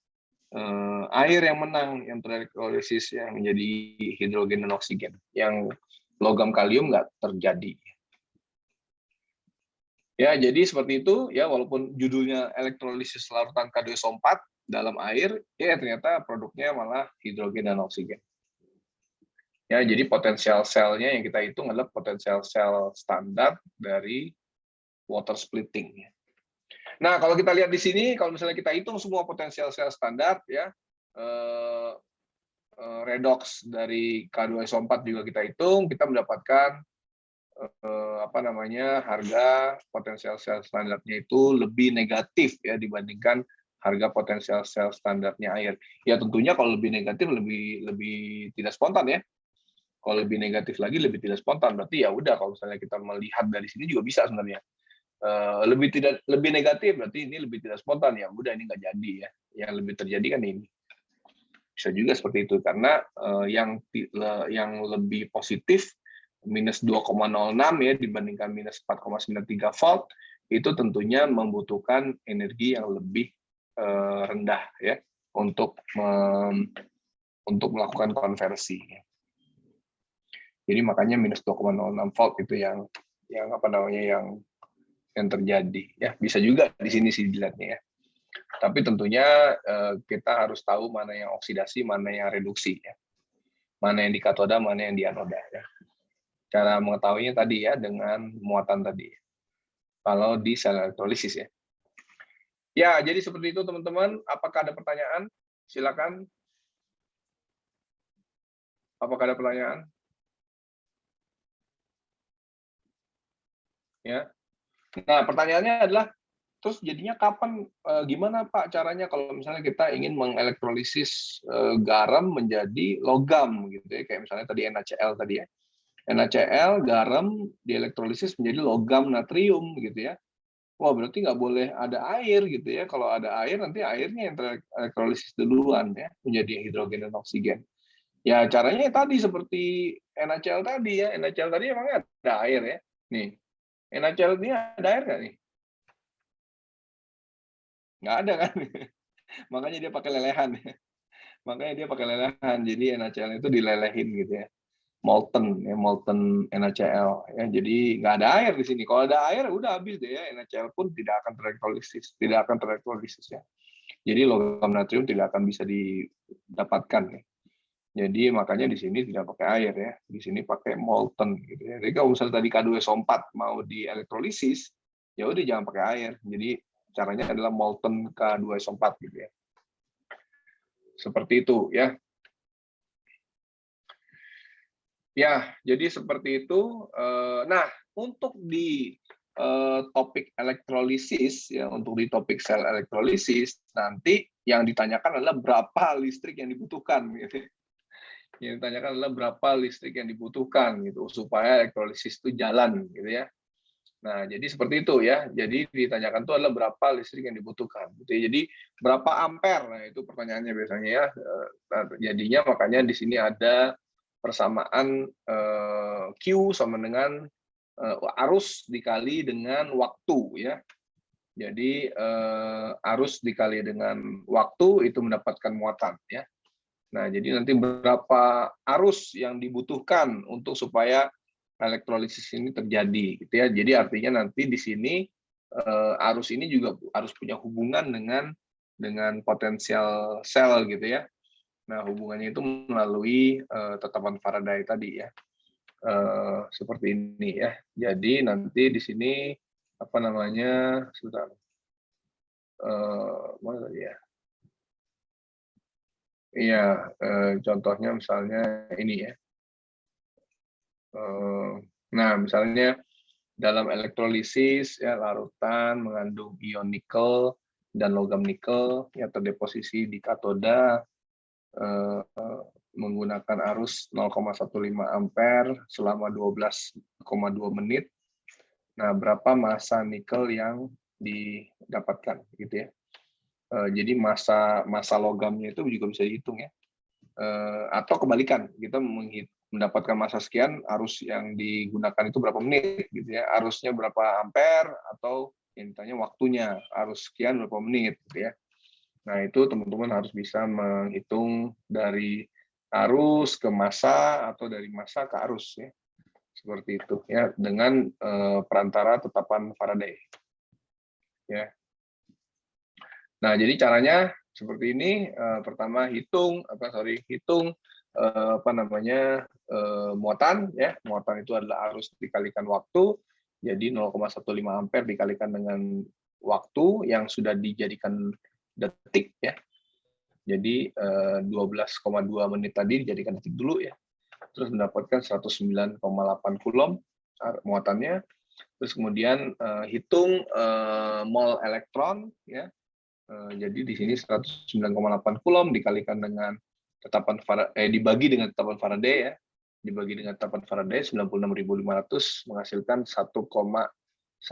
Speaker 1: air yang menang yang terelektrolisis yang menjadi hidrogen dan oksigen. Yang logam kalium nggak terjadi. Ya, jadi seperti itu ya, walaupun judulnya elektrolisis larutan K2SO4 dalam air, ya ternyata produknya malah hidrogen dan oksigen. Ya, jadi potensial selnya yang kita hitung adalah potensial sel standar dari water splitting. Nah, kalau kita lihat di sini, kalau misalnya kita hitung semua potensial sel standar, ya, redox dari K2SO4 juga kita hitung, kita mendapatkan apa namanya harga potensial sel standarnya itu lebih negatif ya dibandingkan harga potensial sel standarnya air. Ya tentunya kalau lebih negatif lebih tidak spontan ya. Kalau lebih negatif lagi lebih tidak spontan, berarti ya udah kalau misalnya kita melihat dari sini juga bisa sebenarnya. Lebih negatif berarti ini lebih tidak spontan, ya udah ini nggak jadi ya. Yang lebih terjadi kan ini. Bisa juga seperti itu karena yang lebih positif minus 2,06 ya dibandingkan minus 4,93 volt itu tentunya membutuhkan energi yang lebih rendah ya untuk melakukan konversi. Jadi makanya minus 2,06 volt itu yang apa namanya yang terjadi ya. Bisa juga di sini sih dilihatnya ya. Tapi tentunya kita harus tahu mana yang oksidasi, mana yang reduksi ya. Mana yang di katoda, mana yang di anoda ya. Cara mengetahuinya tadi ya dengan muatan tadi. Kalau di sel elektrolisis ya. Ya, jadi seperti itu teman-teman. Apakah ada pertanyaan? Silakan. Apakah ada pertanyaan? Ya. Nah, pertanyaannya adalah terus jadinya kapan gimana Pak caranya kalau misalnya kita ingin mengelektrolisis garam menjadi logam gitu ya, kayak misalnya tadi NaCl tadi ya. NaCl garam dielektrolisis menjadi logam natrium gitu ya. Wah, berarti nggak boleh ada air gitu ya. Kalau ada air nanti airnya yang terelektrolisis duluan ya menjadi hidrogen dan oksigen. Ya caranya tadi seperti NaCl tadi ya. NaCl tadi emangnya ada air ya. Nih, NaCl ini ada air nggak nih? Nggak ada kan? Makanya dia pakai lelehan. Makanya dia pakai lelehan. Jadi NaCl itu dilelehin gitu ya. molten ya, molten NaCl ya. Jadi nggak ada air di sini. Kalau ada air udah habis deh ya, NaCl pun tidak akan terelektrolisis ya. Jadi logam natrium tidak akan bisa didapatkan ya. Jadi makanya di sini tidak pakai air ya. Di sini pakai molten gitu ya. Jadi kalau misalnya tadi K2SO4 mau dielektrolisis, ya udah jangan pakai air. Jadi caranya adalah molten K2SO4 gitu ya. Seperti itu ya. Ya, jadi seperti itu. Nah, untuk di topik elektrolisis ya, untuk di topik sel elektrolisis nanti yang ditanyakan adalah berapa listrik yang dibutuhkan gitu. Yang ditanyakan adalah berapa listrik yang dibutuhkan gitu supaya elektrolisis itu jalan gitu ya. Nah, jadi seperti itu ya. Jadi ditanyakan itu adalah berapa listrik yang dibutuhkan gitu ya. Jadi berapa ampere? Nah, itu pertanyaannya biasanya ya. Jadinya makanya di sini ada persamaan Q sama dengan arus dikali dengan waktu ya. Jadi arus dikali dengan waktu itu mendapatkan muatan ya. Nah, jadi nanti berapa arus yang dibutuhkan untuk supaya elektrolisis ini terjadi gitu ya. Jadi artinya nanti di sini arus ini juga harus punya hubungan dengan potensial sel gitu ya. Nah, hubungannya itu melalui tetapan Faraday tadi ya. Seperti ini ya. Jadi nanti di sini apa namanya? Sebentar. Mana tadi ya? Iya, contohnya misalnya ini ya. Nah, misalnya dalam elektrolisis ya larutan mengandung ion nikel dan logam nikel yang terdeposisi di katoda menggunakan arus 0,15 ampere selama 12,2 menit. Nah, berapa massa nikel yang didapatkan gitu ya. Jadi massa logamnya itu juga bisa dihitung ya. Atau kebalikan, kita mendapatkan massa sekian, arus yang digunakan itu berapa menit gitu ya. Arusnya berapa ampere atau yang ditanya waktunya, arus sekian berapa menit gitu ya. Nah, itu teman-teman harus bisa menghitung dari arus ke massa atau dari massa ke arus ya. Seperti itu ya, dengan perantara tetapan Faraday. Ya. Nah, jadi caranya seperti ini. Pertama hitung muatan ya. Muatan itu adalah arus dikalikan waktu. Jadi 0,15 ampere dikalikan dengan waktu yang sudah dijadikan detik ya. Jadi 12,2 menit tadi dijadikan detik dulu ya. Terus mendapatkan 109,8 coulomb muatannya. Terus kemudian hitung mol elektron ya. Jadi di sini 109,8 coulomb dikalikan dengan tetapan Faraday, dibagi dengan tetapan Faraday ya. Dibagi dengan tetapan Faraday 96.500 menghasilkan 1,138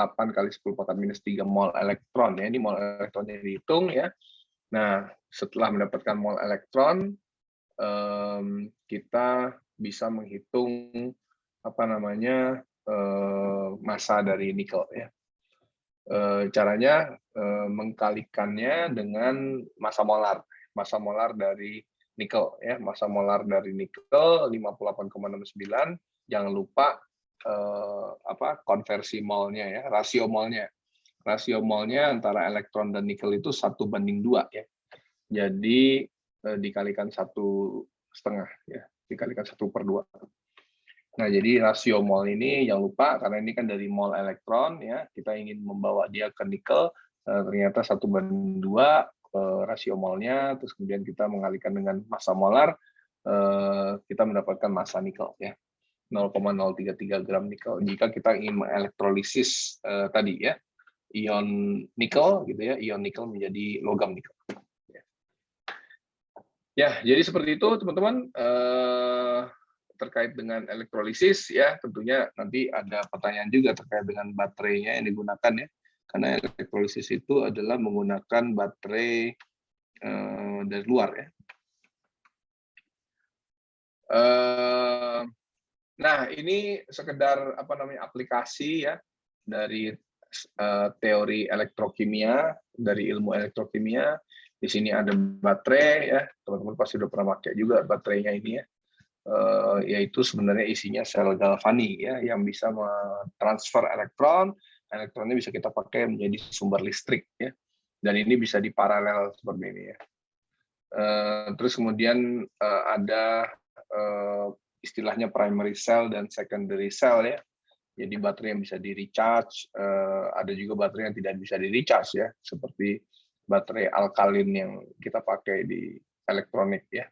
Speaker 1: kali 10⁻³ mol elektron ya. Ini mol elektronnya dihitung ya. Nah, setelah mendapatkan mol elektron kita bisa menghitung apa namanya massa dari nikel ya. Caranya mengkalikannya dengan massa molar dari nikel ya. Massa molar dari nikel 58,69. Jangan lupa konversi molnya ya, rasio molnya. Rasio molnya antara elektron dan nikel itu 1:2 ya. Jadi dikalikan 1,5 ya, dikalikan 1/2. Nah, jadi rasio mol ini jangan lupa karena ini kan dari mol elektron ya, kita ingin membawa dia ke nikel, ternyata 1:2 rasio molnya, terus kemudian kita mengalihkan dengan massa molar, kita mendapatkan massa nikel ya, 0,033 gram nikel. Jika kita ingin mengelektrolisis tadi ya, ion nikel gitu ya, ion nikel menjadi logam nikel. Ya, jadi seperti itu teman-teman. Terkait dengan elektrolisis ya, tentunya nanti ada pertanyaan juga terkait dengan baterainya yang digunakan ya, karena elektrolisis itu adalah menggunakan baterai dari luar ya. Nah, ini sekedar aplikasi ya dari teori elektrokimia, dari ilmu elektrokimia. Di sini ada baterai ya, teman-teman pasti udah pernah pakai juga baterainya ini ya. yaitu sebenarnya isinya sel galvani ya, yang bisa mentransfer elektron. Elektronnya bisa kita pakai menjadi sumber listrik ya, dan ini bisa diparalel seperti ini ya. Terus kemudian ada istilahnya primary cell dan secondary cell ya. Jadi baterai yang bisa di recharge, ada juga baterai yang tidak bisa di recharge ya, seperti baterai alkalin yang kita pakai di elektronik ya.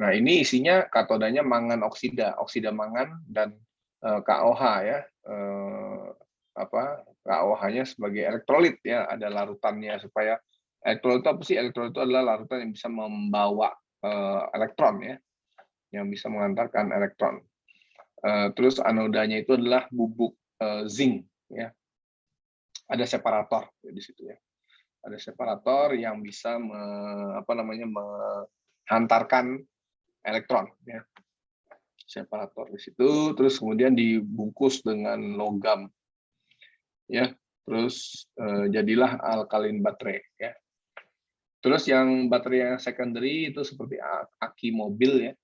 Speaker 1: Nah ini isinya katodanya mangan oksida mangan dan KOH ya. KOH-nya sebagai elektrolit ya, ada larutannya supaya elektrolit itu apa sih? Elektrolit itu adalah larutan yang bisa membawa elektron ya, yang bisa mengantarkan elektron. Terus anodanya itu adalah bubuk zinc ya. Ada separator di situ ya. Ada separator yang bisa menghantarkan elektron ya. Separator di situ, terus kemudian dibungkus dengan logam ya. Terus jadilah alkalin baterai ya. Terus yang baterai yang secondary itu seperti aki mobil ya,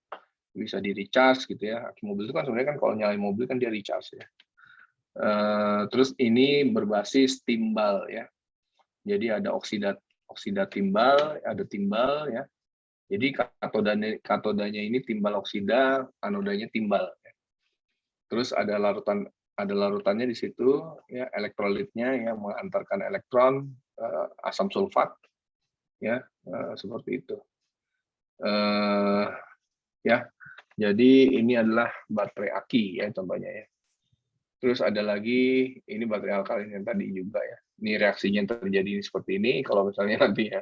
Speaker 1: bisa di recharge gitu ya. Aki mobil itu kan sebenarnya kan kalau nyalain mobil kan dia recharge ya. Terus ini berbasis timbal ya. Jadi ada oksida timbal, ada timbal ya. Jadi katodanya ini timbal oksida, anodanya timbal. Ya. Terus ada larutannya di situ ya, elektrolitnya yang mengantarkan elektron, asam sulfat ya, seperti itu. Ya. Jadi ini adalah baterai aki ya contohnya ya. Terus ada lagi ini baterai alkalin yang tadi juga ya. Ini reaksinya yang terjadi seperti ini. Kalau misalnya nanti ya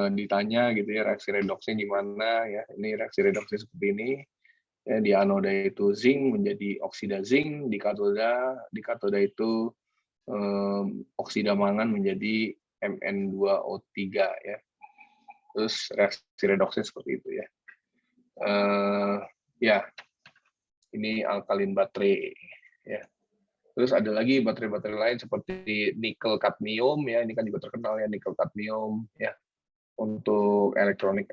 Speaker 1: ditanya gitu ya reaksi redoksnya gimana ya. Ini reaksi redoksnya seperti ini. Ya, di anoda itu zinc menjadi oksida zinc, di katoda itu oksida mangan menjadi Mn2O3 ya. Terus reaksi redoksnya seperti itu ya. Ya, ini alkalin baterai ya. Terus ada lagi baterai-baterai lain seperti nikel kadmium ya, ini kan juga terkenal ya nikel kadmium ya. Untuk elektronik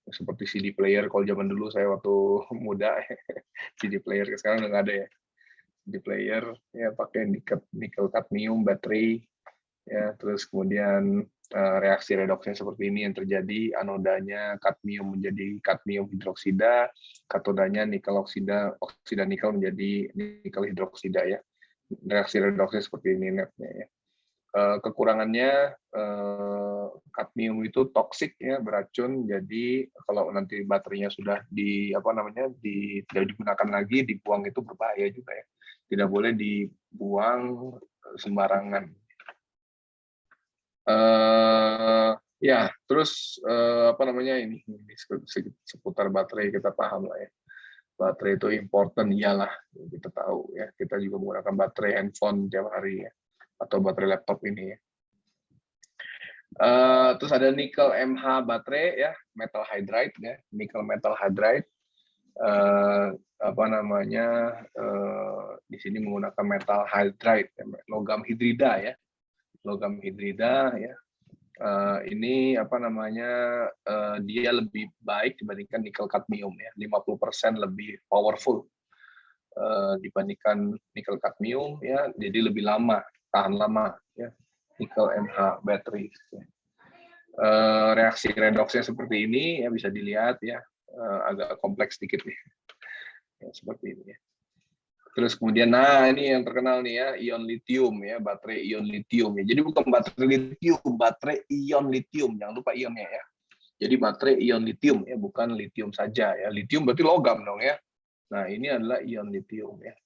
Speaker 1: seperti CD player, kalau zaman dulu saya waktu muda CD player, sekarang udah nggak ada ya. CD player ya pakai nikel kadmium baterai ya, terus kemudian reaksi redoksnya seperti ini yang terjadi, anodanya kadmium menjadi kadmium hidroksida, katodanya nikel oksida nikel menjadi nikel hidroksida ya. Reaksi redoksnya seperti ini netnya ya. Kekurangannya kadmium itu toksik ya, beracun. Jadi kalau nanti baterainya sudah tidak digunakan lagi, dibuang itu berbahaya juga ya. Tidak boleh dibuang sembarangan. Ya, terus ini seputar baterai kita paham lah ya. Baterai itu important, iyalah kita tahu ya. Kita juga menggunakan baterai handphone tiap hari ya, atau baterai laptop ini ya. Terus ada nikel MH baterai ya, metal hydride ya, nikel metal hydride. Di sini menggunakan metal hydride, logam hidrida ya. Logam hidrida ya. Ini dia lebih baik dibandingkan nikel kadmium ya, 50% lebih powerful dibandingkan nikel kadmium ya, jadi lebih lama, tahan lama ya, nikel MH battery. Reaksi redoksnya seperti ini ya, bisa dilihat ya, agak kompleks sedikit nih ya, seperti ini ya. Terus kemudian, ini yang terkenal nih ya, ion litium ya, baterai ion litium ya. Jadi bukan baterai litium, baterai ion litium, jangan lupa ionnya ya. Jadi baterai ion litium ya, bukan litium saja ya. Litium berarti logam dong ya. Nah ini adalah ion litium ya.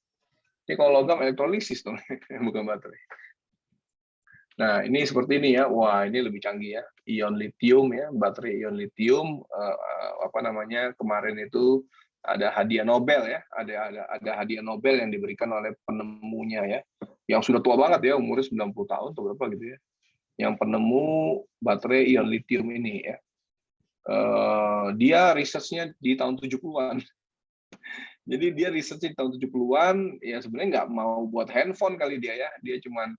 Speaker 1: Ini kalau logam elektrolisis dong, bukan baterai. Nah ini seperti ini ya, wah ini lebih canggih ya. Ion litium ya, baterai ion litium, kemarin itu ada hadiah Nobel ya, ada hadiah Nobel yang diberikan oleh penemunya ya, yang sudah tua banget ya, umurnya 90 tahun atau berapa gitu ya, yang penemu baterai ion litium ini ya. Dia risetnya di tahun 70-an. Jadi dia risetnya di tahun 70-an, ya sebenarnya nggak mau buat handphone kali dia ya, dia cuman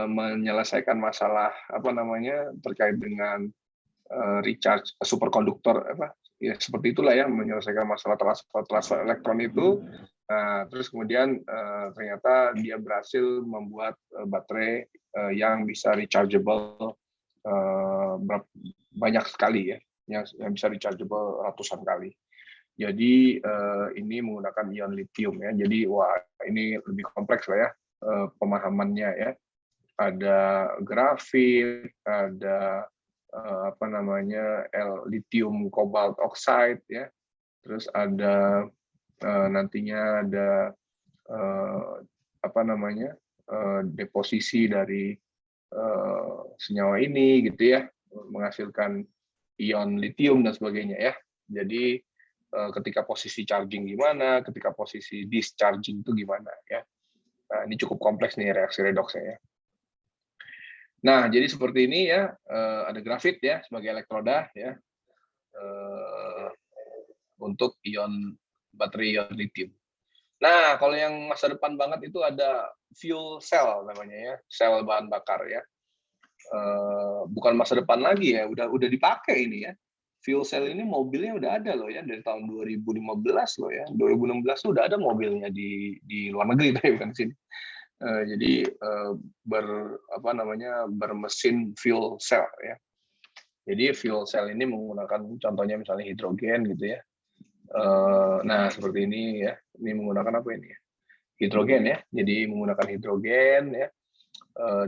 Speaker 1: menyelesaikan masalah terkait dengan recharge superkonduktor ya seperti itulah ya, menyelesaikan masalah transfer elektron itu. Nah, terus kemudian ternyata dia berhasil membuat baterai yang bisa rechargeable banyak sekali ya, yang bisa rechargeable ratusan kali. Jadi ini menggunakan ion lithium ya. Jadi wah, ini lebih kompleks lah ya pemahamannya ya. Ada grafit, ada apa namanya lithium cobalt oxide ya. Terus ada nantinya ada apa namanya deposisi dari senyawa ini gitu ya, menghasilkan ion lithium dan sebagainya ya. Jadi ketika posisi charging gimana, ketika posisi discharging itu gimana ya. Nah, ini cukup kompleks nih reaksi redoksnya ya. Nah, jadi seperti ini ya, ada grafit ya sebagai elektroda ya untuk baterai ion lithium. Nah, kalau yang masa depan banget itu ada fuel cell namanya ya, sel bahan bakar ya. Bukan masa depan lagi ya, udah dipakai ini ya. Fuel cell ini mobilnya udah ada loh ya dari tahun 2015 loh ya. 2016 tuh udah ada mobilnya di luar negeri tapi bukan di sini. Jadi bermesin fuel cell ya. Jadi fuel cell ini menggunakan contohnya misalnya hidrogen gitu ya. Nah seperti ini ya. Ini menggunakan apa ini ya? Hidrogen ya. Jadi menggunakan hidrogen ya.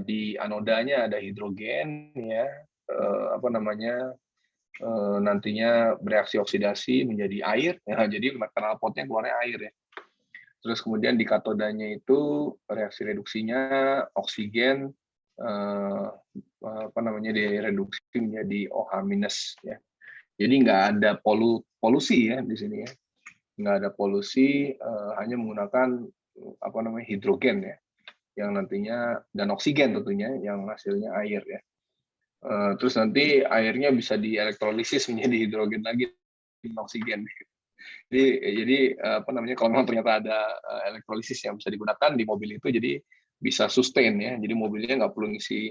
Speaker 1: Di anodanya ada hidrogen ya. Nantinya bereaksi oksidasi menjadi air ya. Jadi knalpotnya keluarnya air ya. Terus kemudian di katodanya itu reaksi reduksinya oksigen direduksi menjadi OH- ya. Jadi nggak ada polusi ya di sini ya. Nggak ada polusi, hanya menggunakan hidrogen ya, yang nantinya dan oksigen tentunya yang hasilnya air ya. Terus nanti airnya bisa dielektrolisis menjadi hidrogen lagi dan oksigen. Jadi kalau memang ternyata ada elektrolisis yang bisa digunakan di mobil itu, jadi bisa sustain ya. Jadi mobilnya nggak perlu ngisi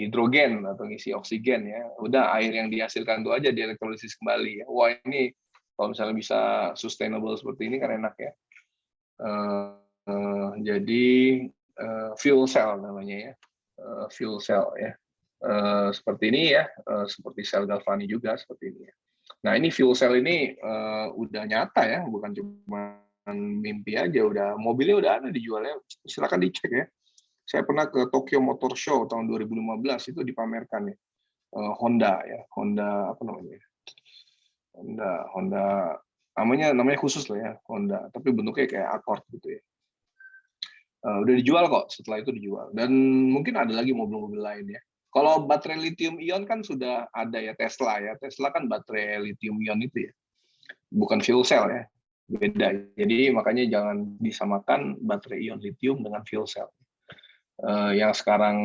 Speaker 1: hidrogen atau ngisi oksigen ya. Udah air yang dihasilkan itu aja dielektrolisis kembali ya. Wah ini kalau misalnya bisa sustainable seperti ini kan enak ya. Jadi fuel cell namanya ya. Fuel cell ya. Seperti ini ya, seperti sel galvani juga seperti ini ya. Nah ini fuel cell ini udah nyata ya, bukan cuma mimpi aja, mobilnya udah ada dijualnya, silakan dicek ya. Saya pernah ke Tokyo Motor Show tahun 2015 itu dipamerkan ya, Honda ya, Honda apa namanya? Honda namanya khusus lah ya, Honda, tapi bentuknya kayak Accord gitu ya. Udah dijual kok, setelah itu dijual. Dan mungkin ada lagi mobil-mobil lain ya. Kalau baterai lithium ion kan sudah ada ya Tesla ya. Tesla kan baterai lithium ion itu ya. Bukan fuel cell ya. Beda. Jadi makanya jangan disamakan baterai ion lithium dengan fuel cell. Yang sekarang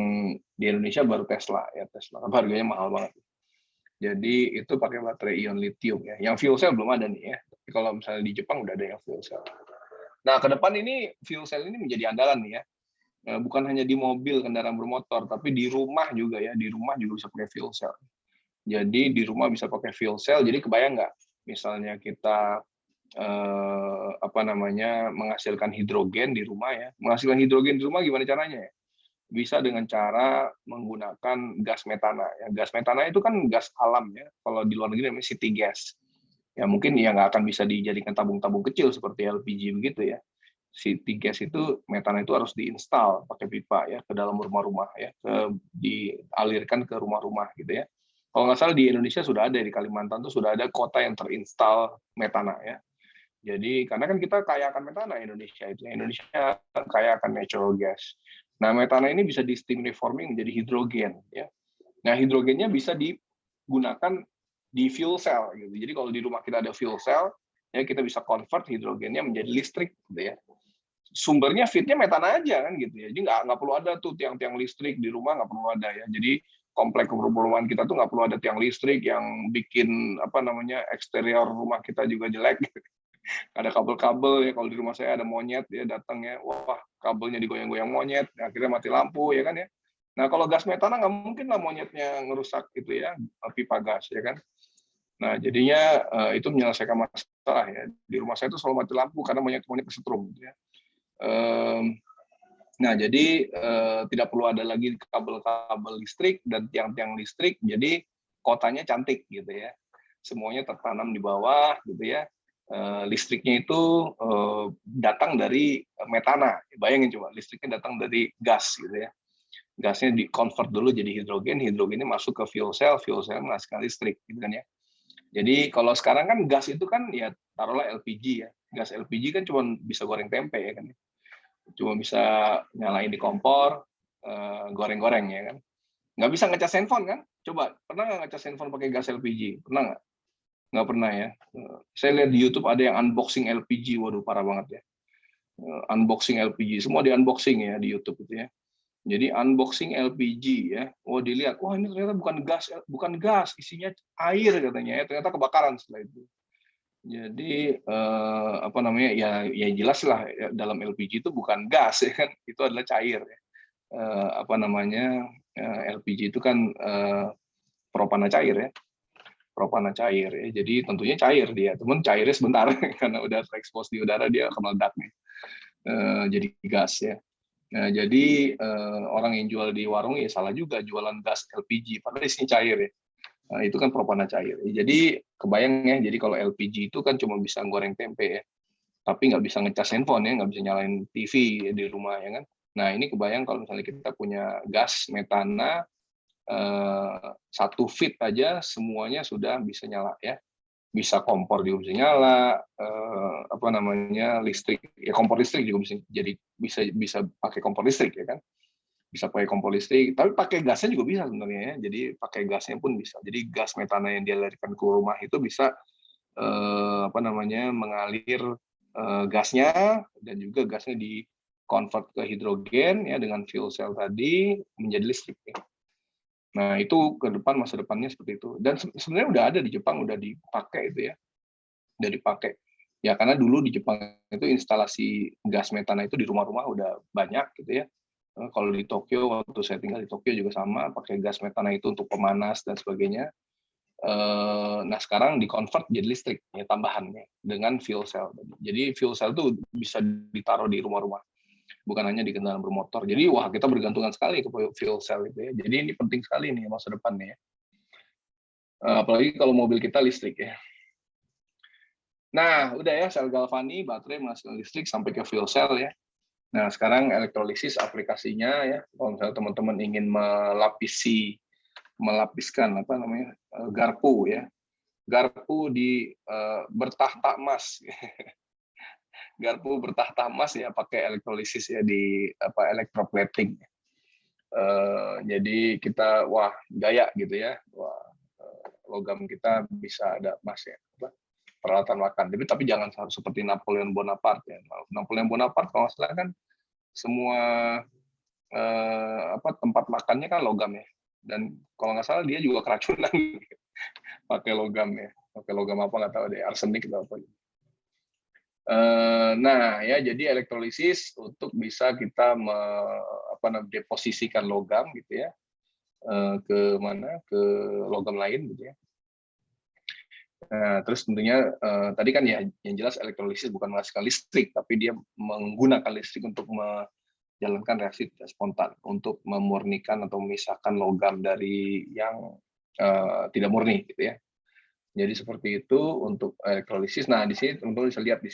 Speaker 1: di Indonesia baru Tesla ya. Tesla harganya mahal banget. Jadi itu pakai baterai ion lithium ya. Yang fuel cell belum ada nih ya. Tapi kalau misalnya di Jepang udah ada yang fuel cell. Nah, ke depan ini fuel cell ini menjadi andalan nih ya. Bukan hanya di mobil kendaraan bermotor, tapi di rumah juga ya. Di rumah juga bisa pakai fuel cell. Jadi di rumah bisa pakai fuel cell. Jadi kebayang nggak? Misalnya kita menghasilkan hidrogen di rumah ya. Menghasilkan hidrogen di rumah gimana caranya ya? Bisa dengan cara menggunakan gas metana. Ya, gas metana itu kan gas alam ya. Kalau di luar negeri namanya city gas. Ya mungkin ya nggak akan bisa dijadikan tabung-tabung kecil seperti LPG begitu ya. City gas itu metana itu harus diinstal pakai pipa ya ke dalam rumah-rumah ya, dialirkan ke rumah-rumah gitu ya. Kalau nggak salah di Indonesia sudah ada, di Kalimantan tuh sudah ada kota yang terinstal metana ya. Jadi karena kan kita kaya akan metana Indonesia itu, Indonesia kaya akan natural gas. Nah metana ini bisa di steam reforming menjadi hidrogen ya. Nah hidrogennya bisa digunakan di fuel cell gitu. Jadi kalau di rumah kita ada fuel cell ya kita bisa convert hidrogennya menjadi listrik gitu ya. Sumbernya feed-nya metana aja kan gitu ya. Jadi nggak perlu ada tuh tiang-tiang listrik di rumah, nggak perlu ada ya. Jadi komplek perumahan kita tuh nggak perlu ada tiang listrik yang bikin eksterior rumah kita juga jelek. Ada kabel-kabel ya, kalau di rumah saya ada monyet ya datang ya, wah kabelnya digoyang-goyang monyet, akhirnya mati lampu ya kan ya. Nah kalau gas metana nggak mungkin lah monyetnya ngerusak gitu ya pipa gas ya kan. Nah, jadinya itu menyelesaikan masalah ya. Di rumah saya itu selalu mati lampu karena banyak temannya kesetrum. Gitu ya. Nah, jadi tidak perlu ada lagi kabel-kabel listrik dan tiang-tiang listrik. Jadi kotanya cantik gitu ya. Semuanya tertanam di bawah gitu ya. Listriknya itu datang dari metana. Bayangin coba, listriknya datang dari gas gitu ya. Gasnya di-convert dulu jadi hidrogen, hidrogennya masuk ke fuel cell menghasilkan listrik gitu kan ya. Jadi kalau sekarang kan gas itu kan ya taruhlah LPG ya. Gas LPG kan cuma bisa goreng tempe ya kan. Cuma bisa nyalain di kompor, goreng-goreng ya kan. Nggak bisa ngecas handphone kan? Coba, pernah nggak ngecas handphone pakai gas LPG? Pernah nggak? Nggak pernah ya. Saya lihat di YouTube ada yang unboxing LPG, waduh parah banget ya. Unboxing LPG, semua di unboxing ya di YouTube itu ya. Jadi unboxing LPG ya, dilihat, wah ini ternyata bukan gas, isinya air katanya ya, ternyata kebakaran setelah itu. Jadi apa namanya ya jelas lah ya, dalam LPG itu bukan gas ya kan, itu adalah cair. Ya. Apa namanya LPG itu kan propana cair ya, propana cair ya. Jadi tentunya cair dia, teman cairnya sebentar karena udah terekspos di udara dia akan meledak nih. Jadi gas ya. Nah, jadi orang yang jual di warung ya salah juga jualan gas LPG, padahal isinya cair ya. Nah, itu kan propana cair. Jadi kebayang ya, jadi kalau LPG itu kan cuma bisa goreng tempe ya, tapi nggak bisa ngecas handphone ya, nggak bisa nyalain TV ya, di rumah ya kan. Nah ini kebayang kalau misalnya kita punya gas metana 1 feet aja semuanya sudah bisa nyala ya. Bisa kompor juga bisa nyala, apa namanya listrik ya, kompor listrik juga bisa pakai kompor listrik ya kan, bisa pakai kompor listrik, tapi pakai gasnya juga bisa sebenarnya ya, jadi pakai gasnya pun bisa. Jadi gas metana yang dialirkan ke rumah itu bisa apa namanya mengalir gasnya dan juga gasnya di convert ke hidrogen ya dengan fuel cell tadi menjadi listrik ya. Nah, itu ke depan masa depannya seperti itu. Dan sebenarnya udah ada di Jepang, udah dipakai itu ya. Udah dipakai. Ya karena dulu di Jepang itu instalasi gas metana itu di rumah-rumah udah banyak gitu ya. Kalau di Tokyo, waktu saya tinggal di Tokyo juga sama, pakai gas metana itu untuk pemanas dan sebagainya. Nah, sekarang di-convert jadi listrik ya tambahannya dengan fuel cell. Jadi fuel cell itu bisa ditaruh di rumah-rumah. Bukan hanya di kendaraan bermotor. Jadi wah kita bergantungan sekali ke fuel cell itu ya. Jadi ini penting sekali nih masa depan nih ya. Apalagi kalau mobil kita listrik ya. Nah, udah ya sel galvani, baterai menghasilkan listrik sampai ke fuel cell ya. Nah, sekarang elektrolisis aplikasinya ya. Kalau misalnya teman-teman ingin melapiskan apa namanya garpu ya. Garpu di bertahta emas. Garpu bertahta emas ya pakai elektrolisis ya di apa electroplating. Jadi kita wah gaya gitu ya, wah logam kita bisa ada emas ya, peralatan makan. Tapi jangan harus seperti Napoleon Bonaparte ya. Napoleon Bonaparte kalau nggak salah kan semua apa tempat makannya kan logam ya. Dan kalau nggak salah dia juga keracunan pakai logam ya. Pakai logam apa nggak tahu deh, arsenik atau apa. Nah ya jadi elektrolisis untuk bisa kita deposisikan logam gitu ya ke mana ke logam lain gitu ya. Nah, terus tentunya tadi kan ya yang jelas elektrolisis bukan menghasilkan listrik tapi dia menggunakan listrik untuk menjalankan reaksi spontan untuk memurnikan atau memisahkan logam dari yang tidak murni gitu ya. Jadi seperti itu untuk elektrolisis. Nah, di sini teman-teman bisa lihat di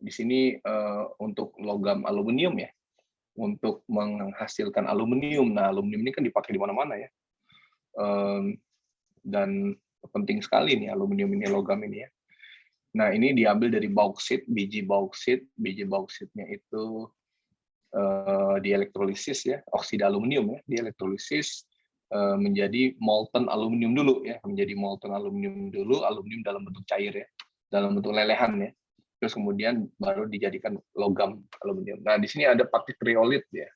Speaker 1: sini untuk logam aluminium ya, untuk menghasilkan aluminium. Nah, aluminium ini kan dipakai di mana-mana ya, dan penting sekali nih aluminium ini, logam ini ya. Nah, ini diambil dari bauksit, biji bauksitnya itu dielektrolisis ya, oksida aluminium ya, dielektrolisis menjadi molten aluminium dulu ya, menjadi molten aluminium dulu, aluminium dalam bentuk cair ya, dalam bentuk lelehan ya. Terus kemudian baru dijadikan logam aluminium. Nah, di sini ada pakai kriolit ya.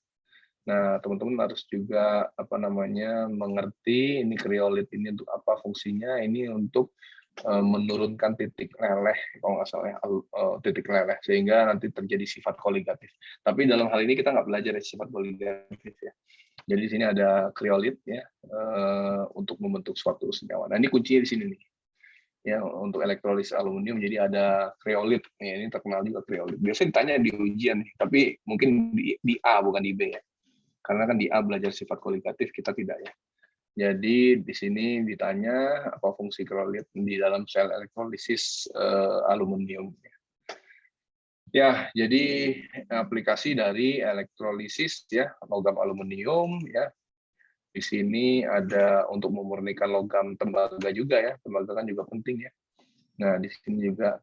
Speaker 1: Nah, teman-teman harus juga apa namanya mengerti ini kriolit ini untuk apa fungsinya. Ini untuk menurunkan titik leleh kalau nggak salah ya, titik leleh sehingga nanti terjadi sifat koligatif. Tapi dalam hal ini kita nggak belajar sifat koligatif ya. Jadi di sini ada kriolit ya, untuk membentuk suatu senyawa. Nah, ini kuncinya di sini nih. Ya, untuk elektrolisis aluminium jadi ada kreolit. Ya, ini terkenal juga kreolit. Biasanya ditanya di ujian nih, tapi mungkin di A bukan di B ya. Karena kan di A belajar sifat koligatif, kita tidak ya. Jadi di sini ditanya apa fungsi kreolit di dalam sel elektrolisis aluminium. Ya, jadi aplikasi dari elektrolisis ya, logam aluminium ya. Di sini ada untuk memurnikan logam tembaga juga ya, tembaga kan juga penting ya. Nah, di sini juga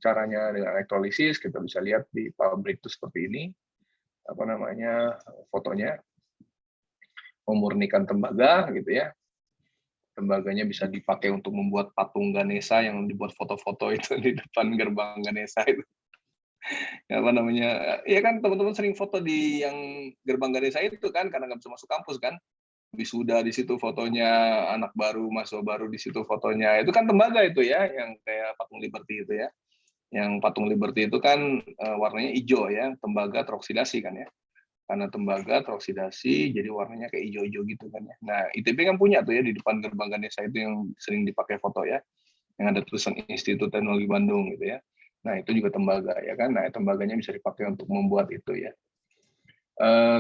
Speaker 1: caranya dengan elektrolisis, kita bisa lihat di pabrik itu seperti ini, apa namanya, fotonya, memurnikan tembaga gitu ya. Tembaganya bisa dipakai untuk membuat patung Ganesha yang dibuat foto-foto itu di depan gerbang Ganesha itu. Apa namanya, ya kan teman-teman sering foto di yang gerbang Ganesha itu kan, karena nggak bisa masuk kampus kan. Wisuda di situ fotonya, anak baru, mahasiswa baru di situ fotonya. Itu kan tembaga itu ya, yang kayak patung Liberty itu ya. Yang patung Liberty itu kan warnanya hijau ya, tembaga teroksidasi kan ya. Karena tembaga teroksidasi, jadi warnanya kayak hijau-hijau gitu kan ya. Nah, ITB kan punya tuh ya di depan gerbang Ganesha itu yang sering dipakai foto ya, yang ada tulisan Institut Teknologi Bandung gitu ya. Nah, itu juga tembaga ya kan. Nah, tembaganya bisa dipakai untuk membuat itu ya.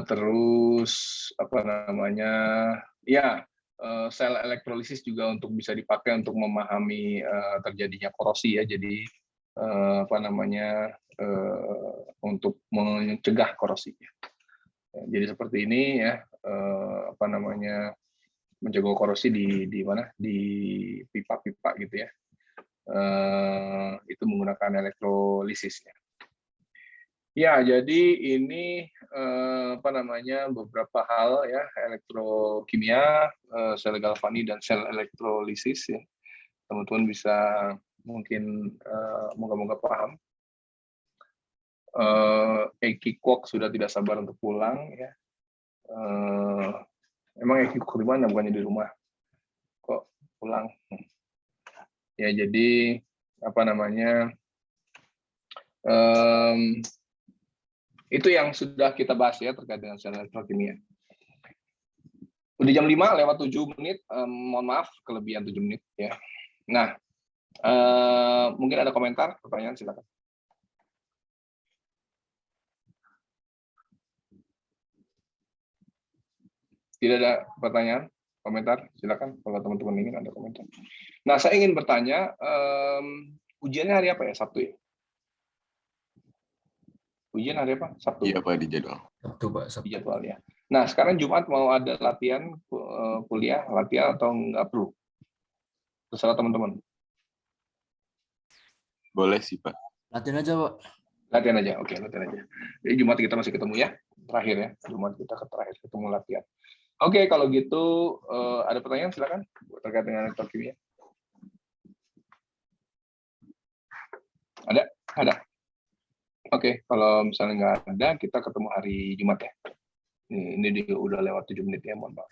Speaker 1: Terus apa namanya ya sel elektrolisis juga untuk bisa dipakai untuk memahami terjadinya korosi ya, jadi apa namanya untuk mencegah korosi ya. Jadi seperti ini ya, apa namanya, mencegah korosi di mana, di pipa-pipa gitu ya, itu menggunakan elektrolisis ya. Ya, jadi ini apa namanya, beberapa hal ya, elektrokimia, sel galvani dan sel elektrolisis ya. Teman-teman bisa mungkin moga-moga paham. Eki Kwok sudah tidak sabar untuk pulang ya. Emang Eki Kwok di mana? Bukannya di rumah. Kok pulang? Ya, jadi apa namanya? Itu yang sudah kita bahas ya terkait dengan sel elektrokimia. Udah jam 5 lewat 7 menit, mohon maaf kelebihan 7 menit ya. Nah, mungkin ada komentar, pertanyaan silakan. Tidak ada pertanyaan, komentar, silakan kalau teman-teman ingin ada komentar. Nah, saya ingin bertanya, ujiannya hari apa ya? Sabtu ya? Ujian hari apa? Sabtu.
Speaker 3: Iya Pak, di jadwal.
Speaker 4: Sabtu Pak, Sabtu.
Speaker 1: Di jadwal ya. Nah, sekarang Jumat mau ada latihan kuliah, latihan atau nggak perlu? Terserah teman-teman.
Speaker 3: Boleh sih Pak.
Speaker 4: Latihan aja Pak.
Speaker 1: Latihan aja, oke, latihan aja. Jadi Jumat kita masih ketemu ya, terakhir ya. Jumat kita terakhir ketemu latihan. Oke, kalau gitu ada pertanyaan silakan terkait dengan elektrokimia. Ada? Ada. Oke, kalau misalnya nggak ada, kita ketemu hari Jumat ya. Ini udah lewat 7 menit ya, mohon maaf.